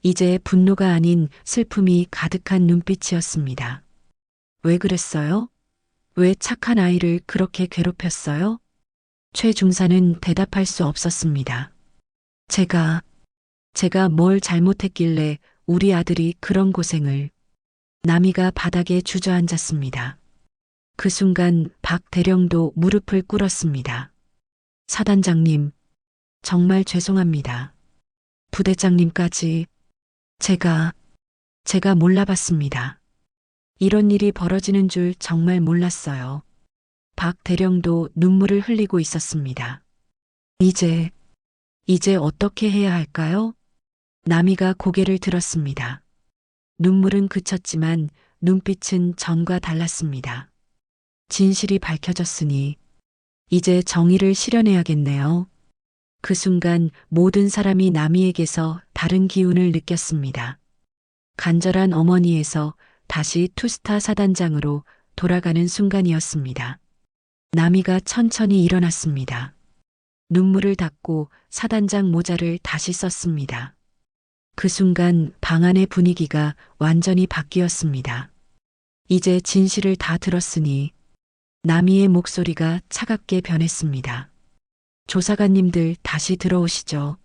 이제 분노가 아닌 슬픔이 가득한 눈빛이었습니다. 왜 그랬어요? 왜 착한 아이를 그렇게 괴롭혔어요? 최 중사는 대답할 수 없었습니다. 제가 뭘 잘못했길래 우리 아들이 그런 고생을. 남이가 바닥에 주저앉았습니다. 그 순간 박 대령도 무릎을 꿇었습니다. 사단장님, 정말 죄송합니다. 부대장님까지 제가 몰라봤습니다. 이런 일이 벌어지는 줄 정말 몰랐어요. 박 대령도 눈물을 흘리고 있었습니다. 이제 어떻게 해야 할까요? 남이가 고개를 들었습니다. 눈물은 그쳤지만 눈빛은 전과 달랐습니다. 진실이 밝혀졌으니 이제 정의를 실현해야겠네요. 그 순간 모든 사람이 남이에게서 다른 기운을 느꼈습니다. 간절한 어머니에서 다시 투스타 사단장으로 돌아가는 순간이었습니다. 남이가 천천히 일어났습니다. 눈물을 닦고 사단장 모자를 다시 썼습니다. 그 순간 방 안의 분위기가 완전히 바뀌었습니다. 이제 진실을 다 들었으니 남이의 목소리가 차갑게 변했습니다. 조사관님들 다시 들어오시죠.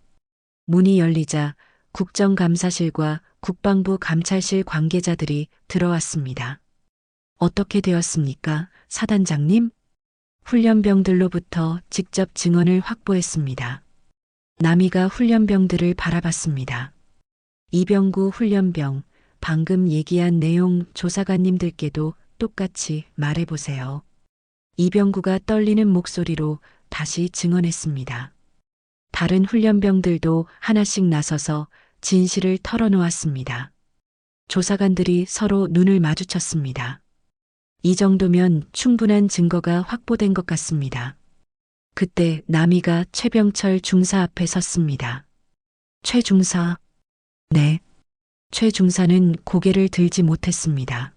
문이 열리자 국정감사실과 국방부 감찰실 관계자들이 들어왔습니다. 어떻게 되었습니까, 사단장님? 훈련병들로부터 직접 증언을 확보했습니다. 남이가 훈련병들을 바라봤습니다. 이병구 훈련병, 방금 얘기한 내용 조사관님들께도 똑같이 말해보세요. 이병구가 떨리는 목소리로 다시 증언했습니다. 다른 훈련병들도 하나씩 나서서 진실을 털어놓았습니다. 조사관들이 서로 눈을 마주쳤습니다. 이 정도면 충분한 증거가 확보된 것 같습니다. 그때 남이가 최병철 중사 앞에 섰습니다. 최 중사. 네. 최 중사는 고개를 들지 못했습니다.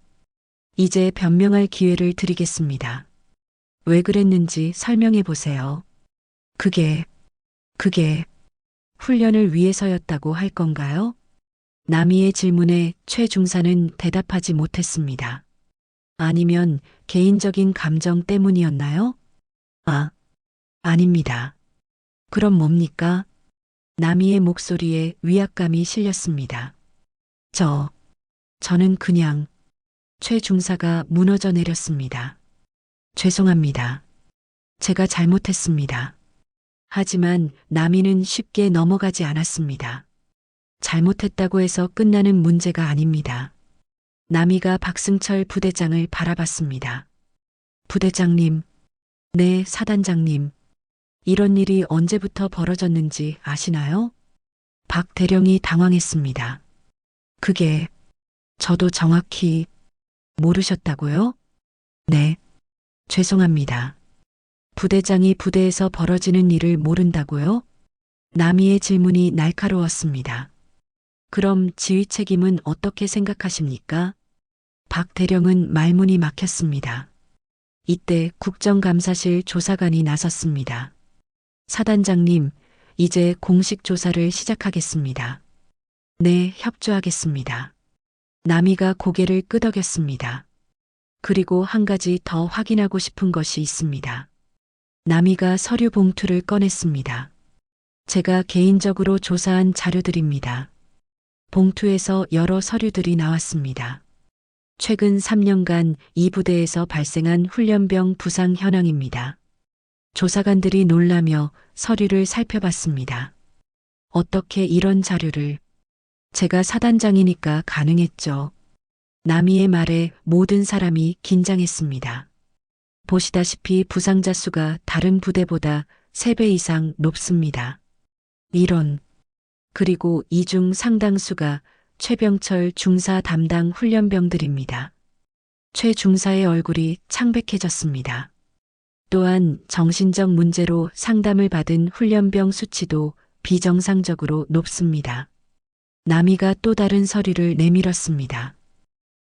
이제 변명할 기회를 드리겠습니다. 왜 그랬는지 설명해 보세요. 그게 훈련을 위해서였다고 할 건가요? 남이의 질문에 최 중사는 대답하지 못했습니다. 아니면 개인적인 감정 때문이었나요? 아닙니다. 그럼 뭡니까? 남이의 목소리에 위압감이 실렸습니다. 저는 그냥. 최 중사가 무너져 내렸습니다. 죄송합니다. 제가 잘못했습니다. 하지만 남이는 쉽게 넘어가지 않았습니다. 잘못했다고 해서 끝나는 문제가 아닙니다. 남이가 박승철 부대장을 바라봤습니다. 부대장님, 네, 사단장님. 이런 일이 언제부터 벌어졌는지 아시나요? 박 대령이 당황했습니다. 그게 저도 정확히 모르셨다고요? 네, 죄송합니다. 부대장이 부대에서 벌어지는 일을 모른다고요? 남이의 질문이 날카로웠습니다. 그럼 지휘 책임은 어떻게 생각하십니까? 박 대령은 말문이 막혔습니다. 이때 국정감사실 조사관이 나섰습니다. 사단장님, 이제 공식 조사를 시작하겠습니다. 네, 협조하겠습니다. 남이가 고개를 끄덕였습니다. 그리고 한 가지 더 확인하고 싶은 것이 있습니다. 남이가 서류 봉투를 꺼냈습니다. 제가 개인적으로 조사한 자료들입니다. 봉투에서 여러 서류들이 나왔습니다. 최근 3년간 이 부대에서 발생한 훈련병 부상 현황입니다. 조사관들이 놀라며 서류를 살펴봤습니다. 어떻게 이런 자료를? 제가 사단장이니까 가능했죠. 남이의 말에 모든 사람이 긴장했습니다. 보시다시피 부상자 수가 다른 부대보다 3배 이상 높습니다. 이런. 그리고 이 중 상당수가 최병철 중사 담당 훈련병들입니다. 최 중사의 얼굴이 창백해졌습니다. 또한 정신적 문제로 상담을 받은 훈련병 수치도 비정상적으로 높습니다. 남이가 또 다른 서류를 내밀었습니다.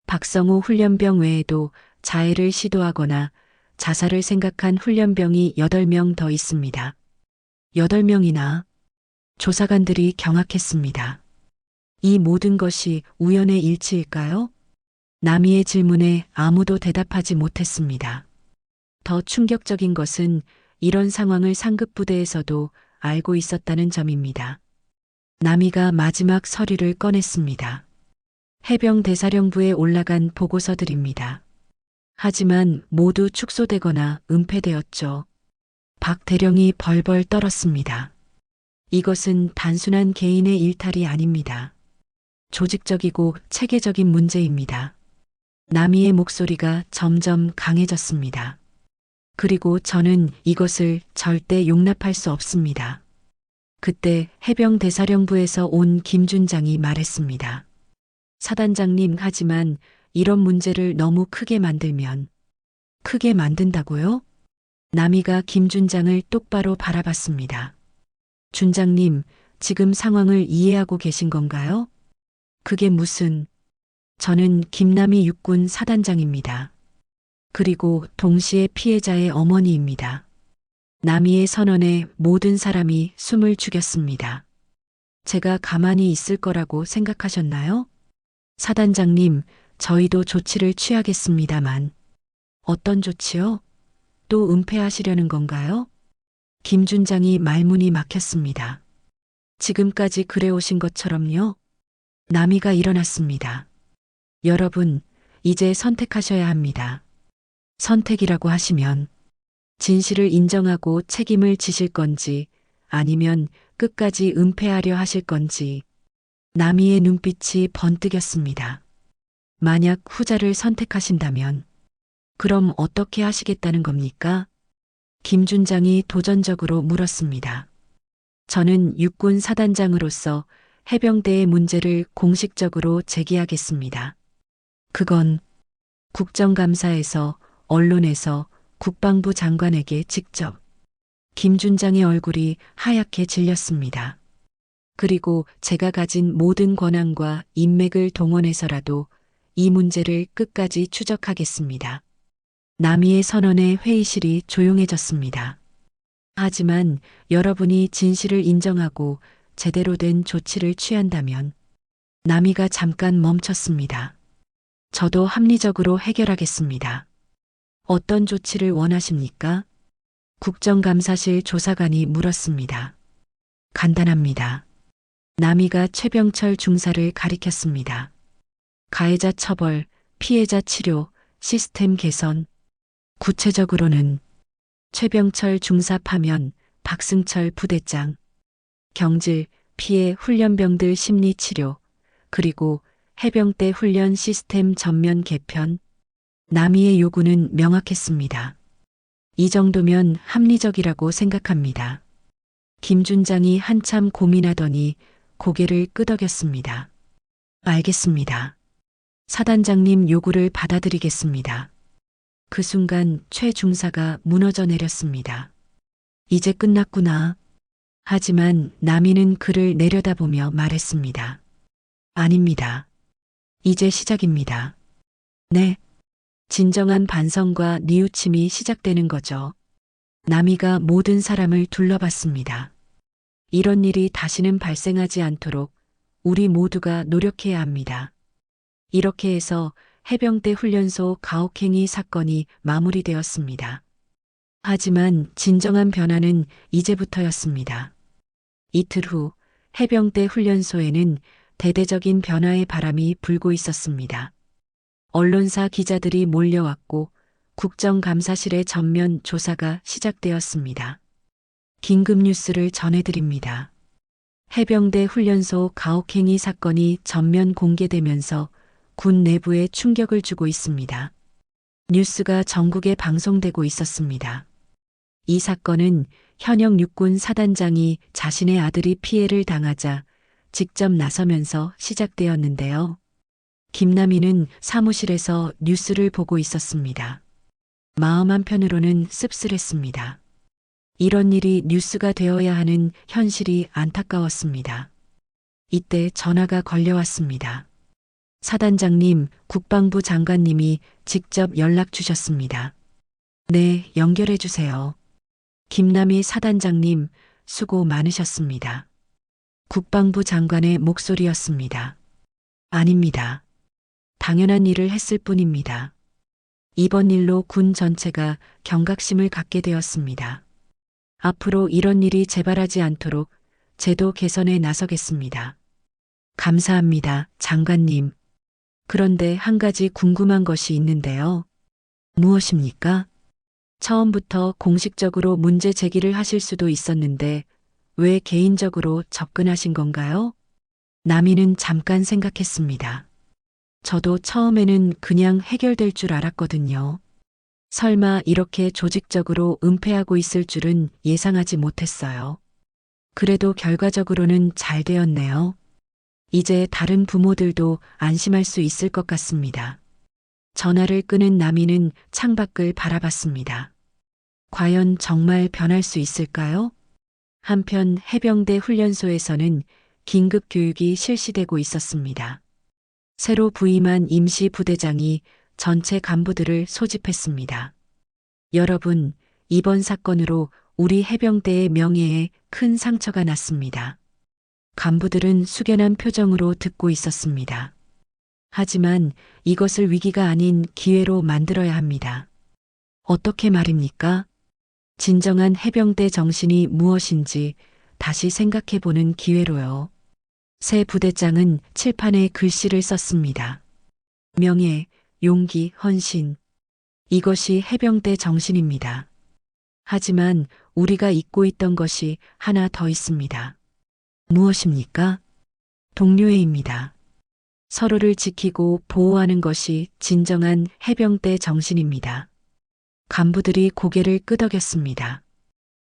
박성호 훈련병 외에도 자해를 시도하거나 자살을 생각한 훈련병이 8명 더 있습니다. 8명이나. 조사관들이 경악했습니다. 이 모든 것이 우연의 일치일까요? 남이의 질문에 아무도 대답하지 못했습니다. 더 충격적인 것은 이런 상황을 상급부대에서도 알고 있었다는 점입니다. 남이가 마지막 서류를 꺼냈습니다. 해병대사령부에 올라간 보고서들입니다. 하지만 모두 축소되거나 은폐되었죠. 박 대령이 벌벌 떨었습니다. 이것은 단순한 개인의 일탈이 아닙니다. 조직적이고 체계적인 문제입니다. 남이의 목소리가 점점 강해졌습니다. 그리고 저는 이것을 절대 용납할 수 없습니다. 그때 해병대사령부에서 온 김준장이 말했습니다. 사단장님, 하지만 이런 문제를 너무 크게 만들면. 크게 만든다고요? 남이가 김준장을 똑바로 바라봤습니다. 준장님, 지금 상황을 이해하고 계신 건가요? 그게 무슨... 저는 김남희 육군 사단장입니다. 그리고 동시에 피해자의 어머니입니다. 남이의 선언에 모든 사람이 숨을 죽였습니다. 제가 가만히 있을 거라고 생각하셨나요? 사단장님, 저희도 조치를 취하겠습니다만. 어떤 조치요? 또 은폐하시려는 건가요? 김준장이 말문이 막혔습니다. 지금까지 그래오신 것처럼요? 남이가 일어났습니다. 여러분, 이제 선택하셔야 합니다. 선택이라고 하시면 진실을 인정하고 책임을 지실 건지 아니면 끝까지 은폐하려 하실 건지. 남이의 눈빛이 번뜩였습니다. 만약 후자를 선택하신다면 그럼 어떻게 하시겠다는 겁니까? 김준장이 도전적으로 물었습니다. 저는 육군 사단장으로서 해병대의 문제를 공식적으로 제기하겠습니다. 그건 국정감사에서, 언론에서, 국방부 장관에게 직접. 김준장의 얼굴이 하얗게 질렸습니다. 그리고 제가 가진 모든 권한과 인맥을 동원해서라도 이 문제를 끝까지 추적하겠습니다. 남이의 선언에 회의실이 조용해졌습니다. 하지만 여러분이 진실을 인정하고 제대로 된 조치를 취한다면. 남이가 잠깐 멈췄습니다. 저도 합리적으로 해결하겠습니다. 어떤 조치를 원하십니까? 국정감사실 조사관이 물었습니다. 간단합니다. 남이가 최병철 중사를 가리켰습니다. 가해자 처벌, 피해자 치료, 시스템 개선. 구체적으로는 최병철 중사 파면, 박승철 부대장, 경질, 피해 훈련병들 심리치료, 그리고 해병대 훈련 시스템 전면 개편. 남이의 요구는 명확했습니다. 이 정도면 합리적이라고 생각합니다. 김준장이 한참 고민하더니 고개를 끄덕였습니다. 알겠습니다. 사단장님 요구를 받아들이겠습니다. 그 순간 최 중사가 무너져 내렸습니다. 이제 끝났구나. 하지만 남이는 그를 내려다보며 말했습니다. 아닙니다. 이제 시작입니다. 네. 진정한 반성과 뉘우침이 시작되는 거죠. 남이가 모든 사람을 둘러봤습니다. 이런 일이 다시는 발생하지 않도록 우리 모두가 노력해야 합니다. 이렇게 해서 해병대 훈련소 가혹행위 사건이 마무리되었습니다. 하지만 진정한 변화는 이제부터였습니다. 이틀 후 해병대 훈련소에는 대대적인 변화의 바람이 불고 있었습니다. 언론사 기자들이 몰려왔고 국정감사실의 전면 조사가 시작되었습니다. 긴급 뉴스를 전해드립니다. 해병대 훈련소 가혹행위 사건이 전면 공개되면서 군 내부에 충격을 주고 있습니다. 뉴스가 전국에 방송되고 있었습니다. 이 사건은 현역 육군 사단장이 자신의 아들이 피해를 당하자 직접 나서면서 시작되었는데요. 김남희는 사무실에서 뉴스를 보고 있었습니다. 마음 한편으로는 씁쓸했습니다. 이런 일이 뉴스가 되어야 하는 현실이 안타까웠습니다. 이때 전화가 걸려왔습니다. 사단장님, 국방부 장관님이 직접 연락 주셨습니다. 네, 연결해 주세요. 김남희 사단장님, 수고 많으셨습니다. 국방부 장관의 목소리였습니다. 아닙니다. 당연한 일을 했을 뿐입니다. 이번 일로 군 전체가 경각심을 갖게 되었습니다. 앞으로 이런 일이 재발하지 않도록 제도 개선에 나서겠습니다. 감사합니다, 장관님. 그런데 한 가지 궁금한 것이 있는데요. 무엇입니까? 처음부터 공식적으로 문제 제기를 하실 수도 있었는데 왜 개인적으로 접근하신 건가요? 남이는 잠깐 생각했습니다. 저도 처음에는 그냥 해결될 줄 알았거든요. 설마 이렇게 조직적으로 은폐하고 있을 줄은 예상하지 못했어요. 그래도 결과적으로는 잘 되었네요. 이제 다른 부모들도 안심할 수 있을 것 같습니다. 전화를 끊은 남이는 창밖을 바라봤습니다. 과연 정말 변할 수 있을까요? 한편 해병대 훈련소에서는 긴급 교육이 실시되고 있었습니다. 새로 부임한 임시 부대장이 전체 간부들을 소집했습니다. 여러분, 이번 사건으로 우리 해병대의 명예에 큰 상처가 났습니다. 간부들은 숙연한 표정으로 듣고 있었습니다. 하지만 이것을 위기가 아닌 기회로 만들어야 합니다. 어떻게 말입니까? 진정한 해병대 정신이 무엇인지 다시 생각해 보는 기회로요. 새 부대장은 칠판에 글씨를 썼습니다. 명예, 용기, 헌신. 이것이 해병대 정신입니다. 하지만 우리가 잊고 있던 것이 하나 더 있습니다. 무엇입니까? 동료애입니다. 서로를 지키고 보호하는 것이 진정한 해병대 정신입니다. 간부들이 고개를 끄덕였습니다.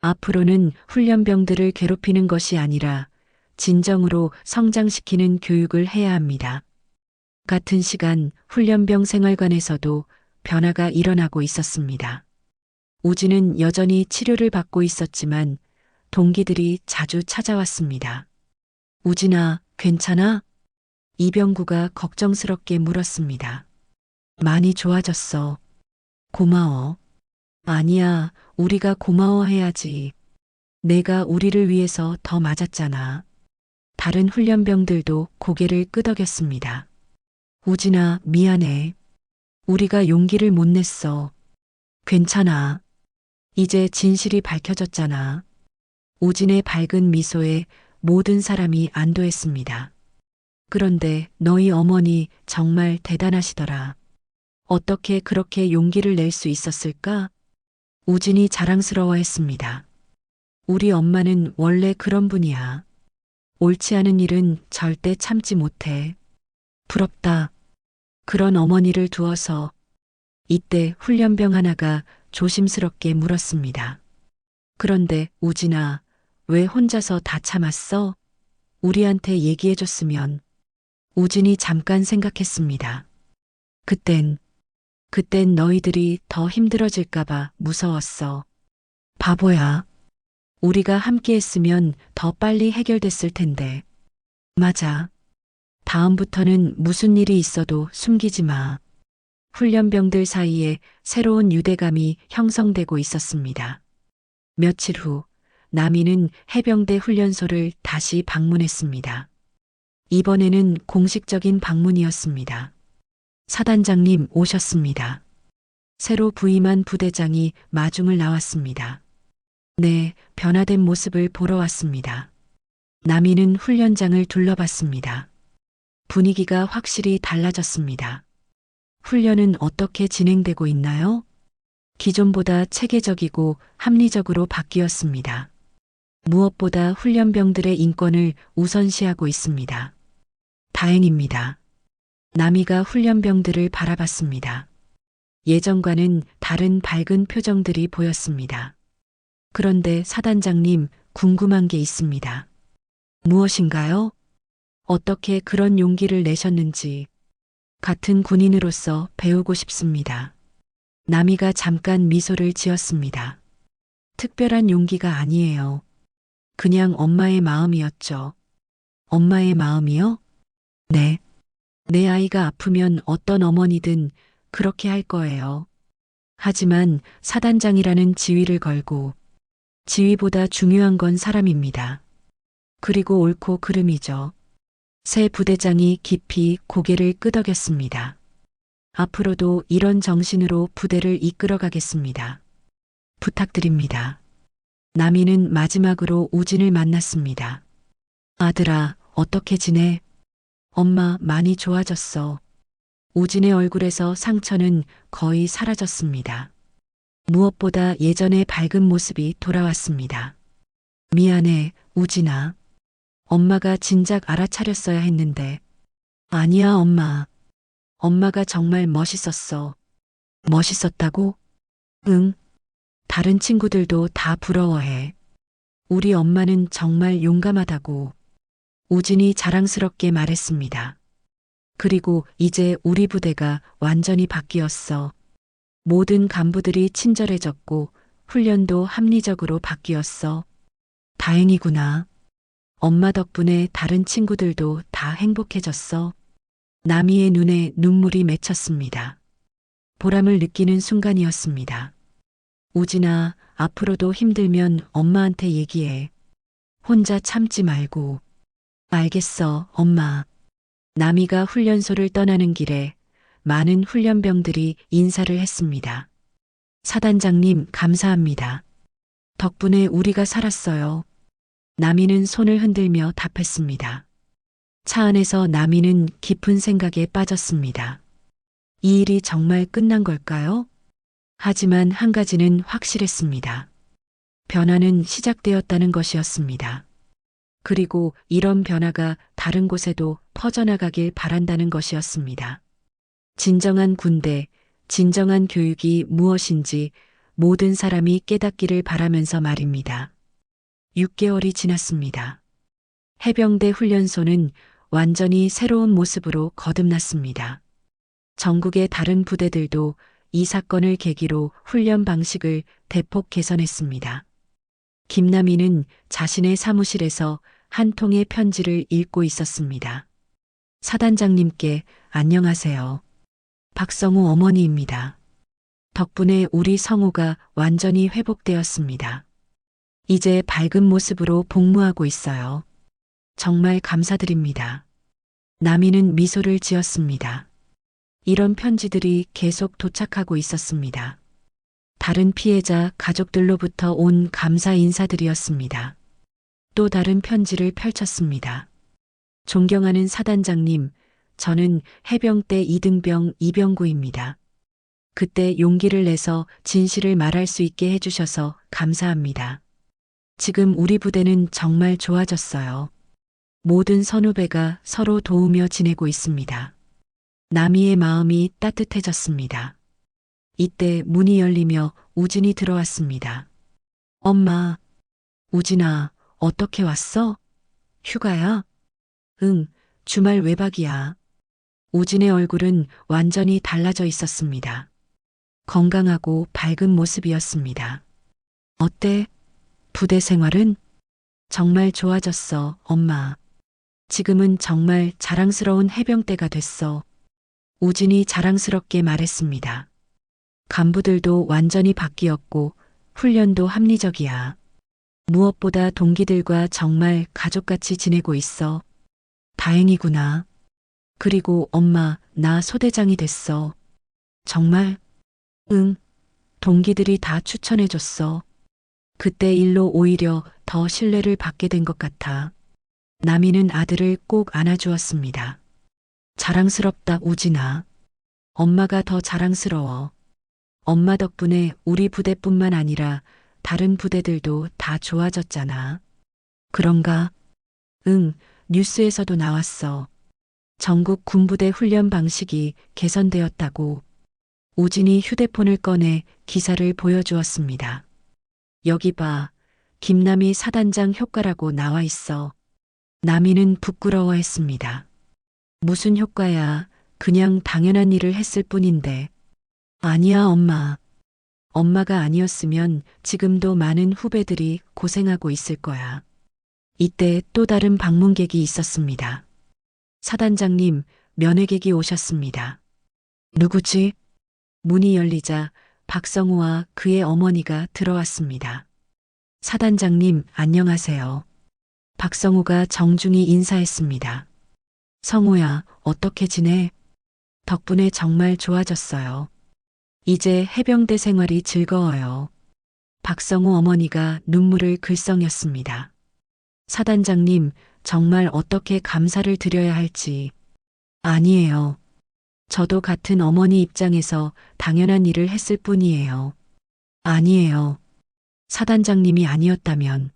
앞으로는 훈련병들을 괴롭히는 것이 아니라 진정으로 성장시키는 교육을 해야 합니다. 같은 시간 훈련병 생활관에서도 변화가 일어나고 있었습니다. 우진은 여전히 치료를 받고 있었지만 동기들이 자주 찾아왔습니다. 우진아, 괜찮아? 이병구가 걱정스럽게 물었습니다. 많이 좋아졌어. 고마워. 아니야, 우리가 고마워해야지. 내가 우리를 위해서 더 맞았잖아. 다른 훈련병들도 고개를 끄덕였습니다. 우진아, 미안해. 우리가 용기를 못 냈어. 괜찮아. 이제 진실이 밝혀졌잖아. 우진의 밝은 미소에 모든 사람이 안도했습니다. 그런데 너희 어머니 정말 대단하시더라. 어떻게 그렇게 용기를 낼 수 있었을까? 우진이 자랑스러워했습니다. 우리 엄마는 원래 그런 분이야. 옳지 않은 일은 절대 참지 못해. 부럽다. 그런 어머니를 두어서 이때 훈련병 하나가 조심스럽게 물었습니다. 그런데 우진아, 왜 혼자서 다 참았어? 우리한테 얘기해줬으면. 우진이 잠깐 생각했습니다. 그땐 너희들이 더 힘들어질까봐 무서웠어. 바보야. 우리가 함께 했으면 더 빨리 해결됐을 텐데. 맞아. 다음부터는 무슨 일이 있어도 숨기지 마. 훈련병들 사이에 새로운 유대감이 형성되고 있었습니다. 며칠 후, 남이는 해병대 훈련소를 다시 방문했습니다. 이번에는 공식적인 방문이었습니다. 사단장님 오셨습니다. 새로 부임한 부대장이 마중을 나왔습니다. 네, 변화된 모습을 보러 왔습니다. 남이는 훈련장을 둘러봤습니다. 분위기가 확실히 달라졌습니다. 훈련은 어떻게 진행되고 있나요? 기존보다 체계적이고 합리적으로 바뀌었습니다. 무엇보다 훈련병들의 인권을 우선시하고 있습니다. 다행입니다. 남이가 훈련병들을 바라봤습니다. 예전과는 다른 밝은 표정들이 보였습니다. 그런데 사단장님, 궁금한 게 있습니다. 무엇인가요? 어떻게 그런 용기를 내셨는지 같은 군인으로서 배우고 싶습니다. 남이가 잠깐 미소를 지었습니다. 특별한 용기가 아니에요. 그냥 엄마의 마음이었죠. 엄마의 마음이요? 네. 내 아이가 아프면 어떤 어머니든 그렇게 할 거예요. 하지만 사단장이라는 지위를 걸고 지위보다 중요한 건 사람입니다. 그리고 옳고 그름이죠. 새 부대장이 깊이 고개를 끄덕였습니다. 앞으로도 이런 정신으로 부대를 이끌어가겠습니다. 부탁드립니다. 남이는 마지막으로 우진을 만났습니다. 아들아, 어떻게 지내? 엄마 많이 좋아졌어. 우진의 얼굴에서 상처는 거의 사라졌습니다. 무엇보다 예전의 밝은 모습이 돌아왔습니다. 미안해, 우진아. 엄마가 진작 알아차렸어야 했는데. 아니야, 엄마. 엄마가 정말 멋있었어. 멋있었다고? 응. 다른 친구들도 다 부러워해. 우리 엄마는 정말 용감하다고. 우진이 자랑스럽게 말했습니다. 그리고 이제 우리 부대가 완전히 바뀌었어. 모든 간부들이 친절해졌고 훈련도 합리적으로 바뀌었어. 다행이구나. 엄마 덕분에 다른 친구들도 다 행복해졌어. 남이의 눈에 눈물이 맺혔습니다. 보람을 느끼는 순간이었습니다. 우진아, 앞으로도 힘들면 엄마한테 얘기해. 혼자 참지 말고. 알겠어, 엄마. 남이가 훈련소를 떠나는 길에 많은 훈련병들이 인사를 했습니다. 사단장님, 감사합니다. 덕분에 우리가 살았어요. 남이는 손을 흔들며 답했습니다. 차 안에서 남이는 깊은 생각에 빠졌습니다. 이 일이 정말 끝난 걸까요? 하지만 한 가지는 확실했습니다. 변화는 시작되었다는 것이었습니다. 그리고 이런 변화가 다른 곳에도 퍼져나가길 바란다는 것이었습니다. 진정한 군대, 진정한 교육이 무엇인지 모든 사람이 깨닫기를 바라면서 말입니다. 6개월이 지났습니다. 해병대 훈련소는 완전히 새로운 모습으로 거듭났습니다. 전국의 다른 부대들도 이 사건을 계기로 훈련 방식을 대폭 개선했습니다. 김남희는 자신의 사무실에서 한 통의 편지를 읽고 있었습니다. 사단장님께 안녕하세요. 박성우 어머니입니다. 덕분에 우리 성우가 완전히 회복되었습니다. 이제 밝은 모습으로 복무하고 있어요. 정말 감사드립니다. 남이는 미소를 지었습니다. 이런 편지들이 계속 도착하고 있었습니다. 다른 피해자 가족들로부터 온 감사 인사들이었습니다. 또 다른 편지를 펼쳤습니다. 존경하는 사단장님, 저는 해병대 이등병 이병구입니다. 그때 용기를 내서 진실을 말할 수 있게 해주셔서 감사합니다. 지금 우리 부대는 정말 좋아졌어요. 모든 선후배가 서로 도우며 지내고 있습니다. 남이의 마음이 따뜻해졌습니다. 이때 문이 열리며 우진이 들어왔습니다. 엄마, 우진아, 어떻게 왔어? 휴가야? 응, 주말 외박이야. 우진의 얼굴은 완전히 달라져 있었습니다. 건강하고 밝은 모습이었습니다. 어때? 부대 생활은? 정말 좋아졌어, 엄마. 지금은 정말 자랑스러운 해병대가 됐어. 우진이 자랑스럽게 말했습니다. 간부들도 완전히 바뀌었고 훈련도 합리적이야. 무엇보다 동기들과 정말 가족같이 지내고 있어. 다행이구나. 그리고 엄마, 나 소대장이 됐어. 정말? 응. 동기들이 다 추천해줬어. 그때 일로 오히려 더 신뢰를 받게 된 것 같아. 남이는 아들을 꼭 안아주었습니다. 자랑스럽다, 우진아. 엄마가 더 자랑스러워. 엄마 덕분에 우리 부대뿐만 아니라 다른 부대들도 다 좋아졌잖아. 그런가? 응, 뉴스에서도 나왔어. 전국 군부대 훈련 방식이 개선되었다고. 우진이 휴대폰을 꺼내 기사를 보여주었습니다. 여기 봐. 김남희 사단장 효과라고 나와 있어. 남이는 부끄러워했습니다. 무슨 효과야. 그냥 당연한 일을 했을 뿐인데. 아니야, 엄마. 엄마가 아니었으면 지금도 많은 후배들이 고생하고 있을 거야. 이때 또 다른 방문객이 있었습니다. 사단장님, 면회객이 오셨습니다. 누구지? 문이 열리자 박성우와 그의 어머니가 들어왔습니다. 사단장님, 안녕하세요. 박성우가 정중히 인사했습니다. 성우야, 어떻게 지내? 덕분에 정말 좋아졌어요. 이제 해병대 생활이 즐거워요. 박성우 어머니가 눈물을 글썽였습니다. 사단장님, 정말 어떻게 감사를 드려야 할지. 아니에요. 저도 같은 어머니 입장에서 당연한 일을 했을 뿐이에요. 아니에요. 사단장님이 아니었다면.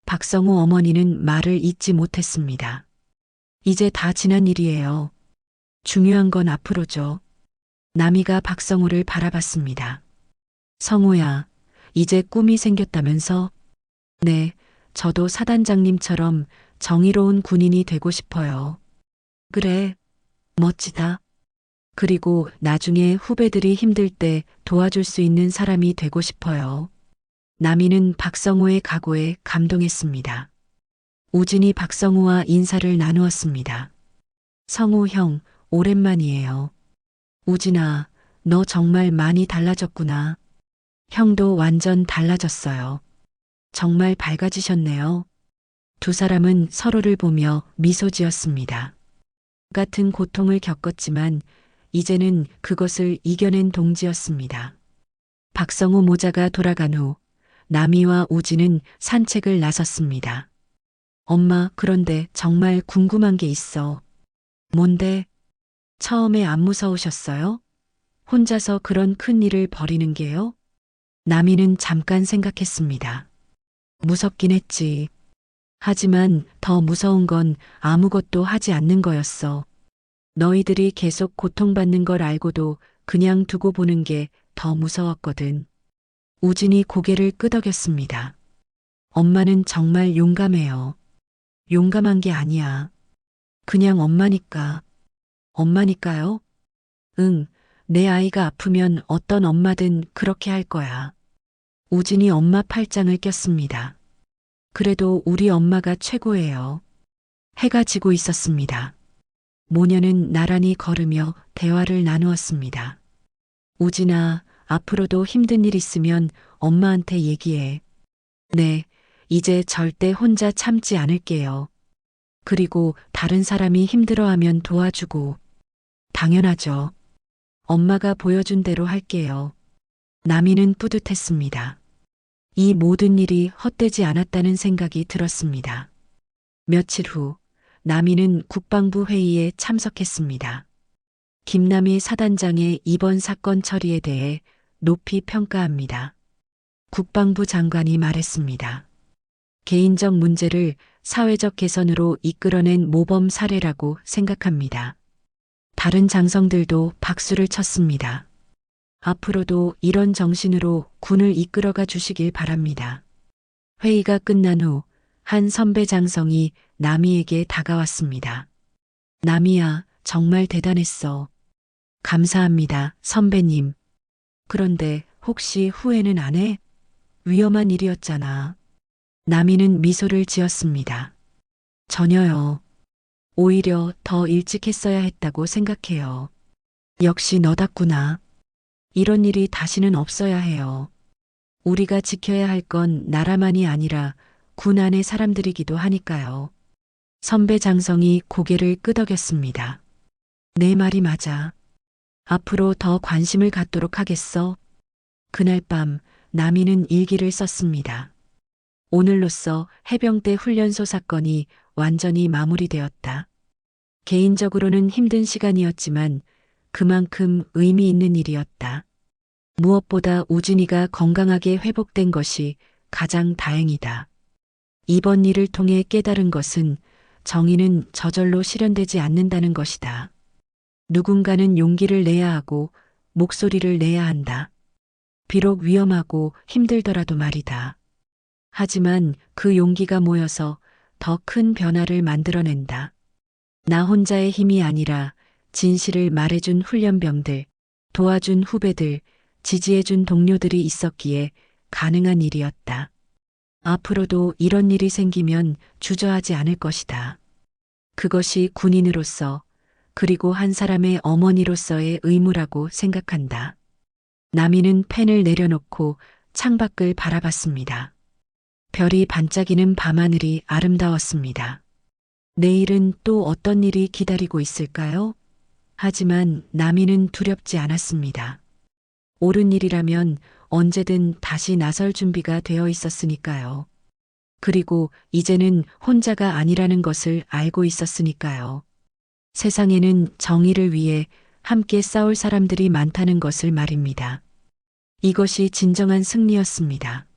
박성우 어머니는 말을 잇지 못했습니다. 이제 다 지난 일이에요. 중요한 건 앞으로죠. 남이가 박성우를 바라봤습니다. 성우야, 이제 꿈이 생겼다면서? 네, 저도 사단장님처럼 정의로운 군인이 되고 싶어요. 그래, 멋지다. 그리고 나중에 후배들이 힘들 때 도와줄 수 있는 사람이 되고 싶어요. 남이는 박성우의 각오에 감동했습니다. 우진이 박성우와 인사를 나누었습니다. 성우 형, 오랜만이에요. 우진아, 너 정말 많이 달라졌구나. 형도 완전 달라졌어요. 정말 밝아지셨네요. 두 사람은 서로를 보며 미소 지었습니다. 같은 고통을 겪었지만 이제는 그것을 이겨낸 동지였습니다. 박성우 모자가 돌아간 후 남이와 우진은 산책을 나섰습니다. 엄마, 그런데 정말 궁금한 게 있어. 뭔데? 처음에 안 무서우셨어요? 혼자서 그런 큰 일을 벌이는 게요? 남이는 잠깐 생각했습니다. 무섭긴 했지. 하지만 더 무서운 건 아무것도 하지 않는 거였어. 너희들이 계속 고통받는 걸 알고도 그냥 두고 보는 게 더 무서웠거든. 우진이 고개를 끄덕였습니다. 엄마는 정말 용감해요. 용감한 게 아니야. 그냥 엄마니까. 엄마니까요? 응, 내 아이가 아프면 어떤 엄마든 그렇게 할 거야. 우진이 엄마 팔짱을 꼈습니다. 그래도 우리 엄마가 최고예요. 해가 지고 있었습니다. 모녀는 나란히 걸으며 대화를 나누었습니다. 우진아, 앞으로도 힘든 일 있으면 엄마한테 얘기해. 네, 이제 절대 혼자 참지 않을게요. 그리고 다른 사람이 힘들어하면 도와주고. 당연하죠. 엄마가 보여준 대로 할게요. 남이는 뿌듯했습니다. 이 모든 일이 헛되지 않았다는 생각이 들었습니다. 며칠 후, 남이는 국방부 회의에 참석했습니다. 김남희 사단장의 이번 사건 처리에 대해 높이 평가합니다. 국방부 장관이 말했습니다. 개인적 문제를 사회적 개선으로 이끌어낸 모범 사례라고 생각합니다. 다른 장성들도 박수를 쳤습니다. 앞으로도 이런 정신으로 군을 이끌어가 주시길 바랍니다. 회의가 끝난 후 한 선배 장성이 나미에게 다가왔습니다. 나미야, 정말 대단했어. 감사합니다, 선배님. 그런데 혹시 후회는 안 해? 위험한 일이었잖아. 나미는 미소를 지었습니다. 전혀요. 오히려 더 일찍 했어야 했다고 생각해요. 역시 너답구나. 이런 일이 다시는 없어야 해요. 우리가 지켜야 할 건 나라만이 아니라 군 안의 사람들이기도 하니까요. 선배 장성이 고개를 끄덕였습니다. 내 말이 맞아. 앞으로 더 관심을 갖도록 하겠어. 그날 밤 나미는 일기를 썼습니다. 오늘로써 해병대 훈련소 사건이 완전히 마무리되었다. 개인적으로는 힘든 시간이었지만 그만큼 의미 있는 일이었다. 무엇보다 우진이가 건강하게 회복된 것이 가장 다행이다. 이번 일을 통해 깨달은 것은 정의는 저절로 실현되지 않는다는 것이다. 누군가는 용기를 내야 하고 목소리를 내야 한다. 비록 위험하고 힘들더라도 말이다. 하지만 그 용기가 모여서 더 큰 변화를 만들어낸다. 나 혼자의 힘이 아니라 진실을 말해준 훈련병들, 도와준 후배들, 지지해준 동료들이 있었기에 가능한 일이었다. 앞으로도 이런 일이 생기면 주저하지 않을 것이다. 그것이 군인으로서 그리고 한 사람의 어머니로서의 의무라고 생각한다. 나미는 펜을 내려놓고 창밖을 바라봤습니다. 별이 반짝이는 밤하늘이 아름다웠습니다. 내일은 또 어떤 일이 기다리고 있을까요? 하지만 나미는 두렵지 않았습니다. 옳은 일이라면 언제든 다시 나설 준비가 되어 있었으니까요. 그리고 이제는 혼자가 아니라는 것을 알고 있었으니까요. 세상에는 정의를 위해 함께 싸울 사람들이 많다는 것을 말입니다. 이것이 진정한 승리였습니다.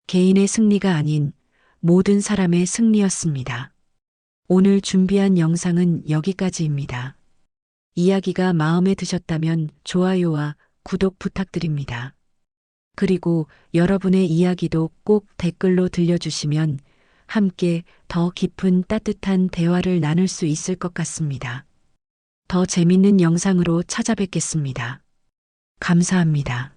개인의 승리가 아닌 모든 사람의 승리였습니다. 오늘 준비한 영상은 여기까지입니다. 이야기가 마음에 드셨다면 좋아요와 구독 부탁드립니다. 그리고 여러분의 이야기도 꼭 댓글로 들려주시면 함께 더 깊은 따뜻한 대화를 나눌 수 있을 것 같습니다. 더 재밌는 영상으로 찾아뵙겠습니다. 감사합니다.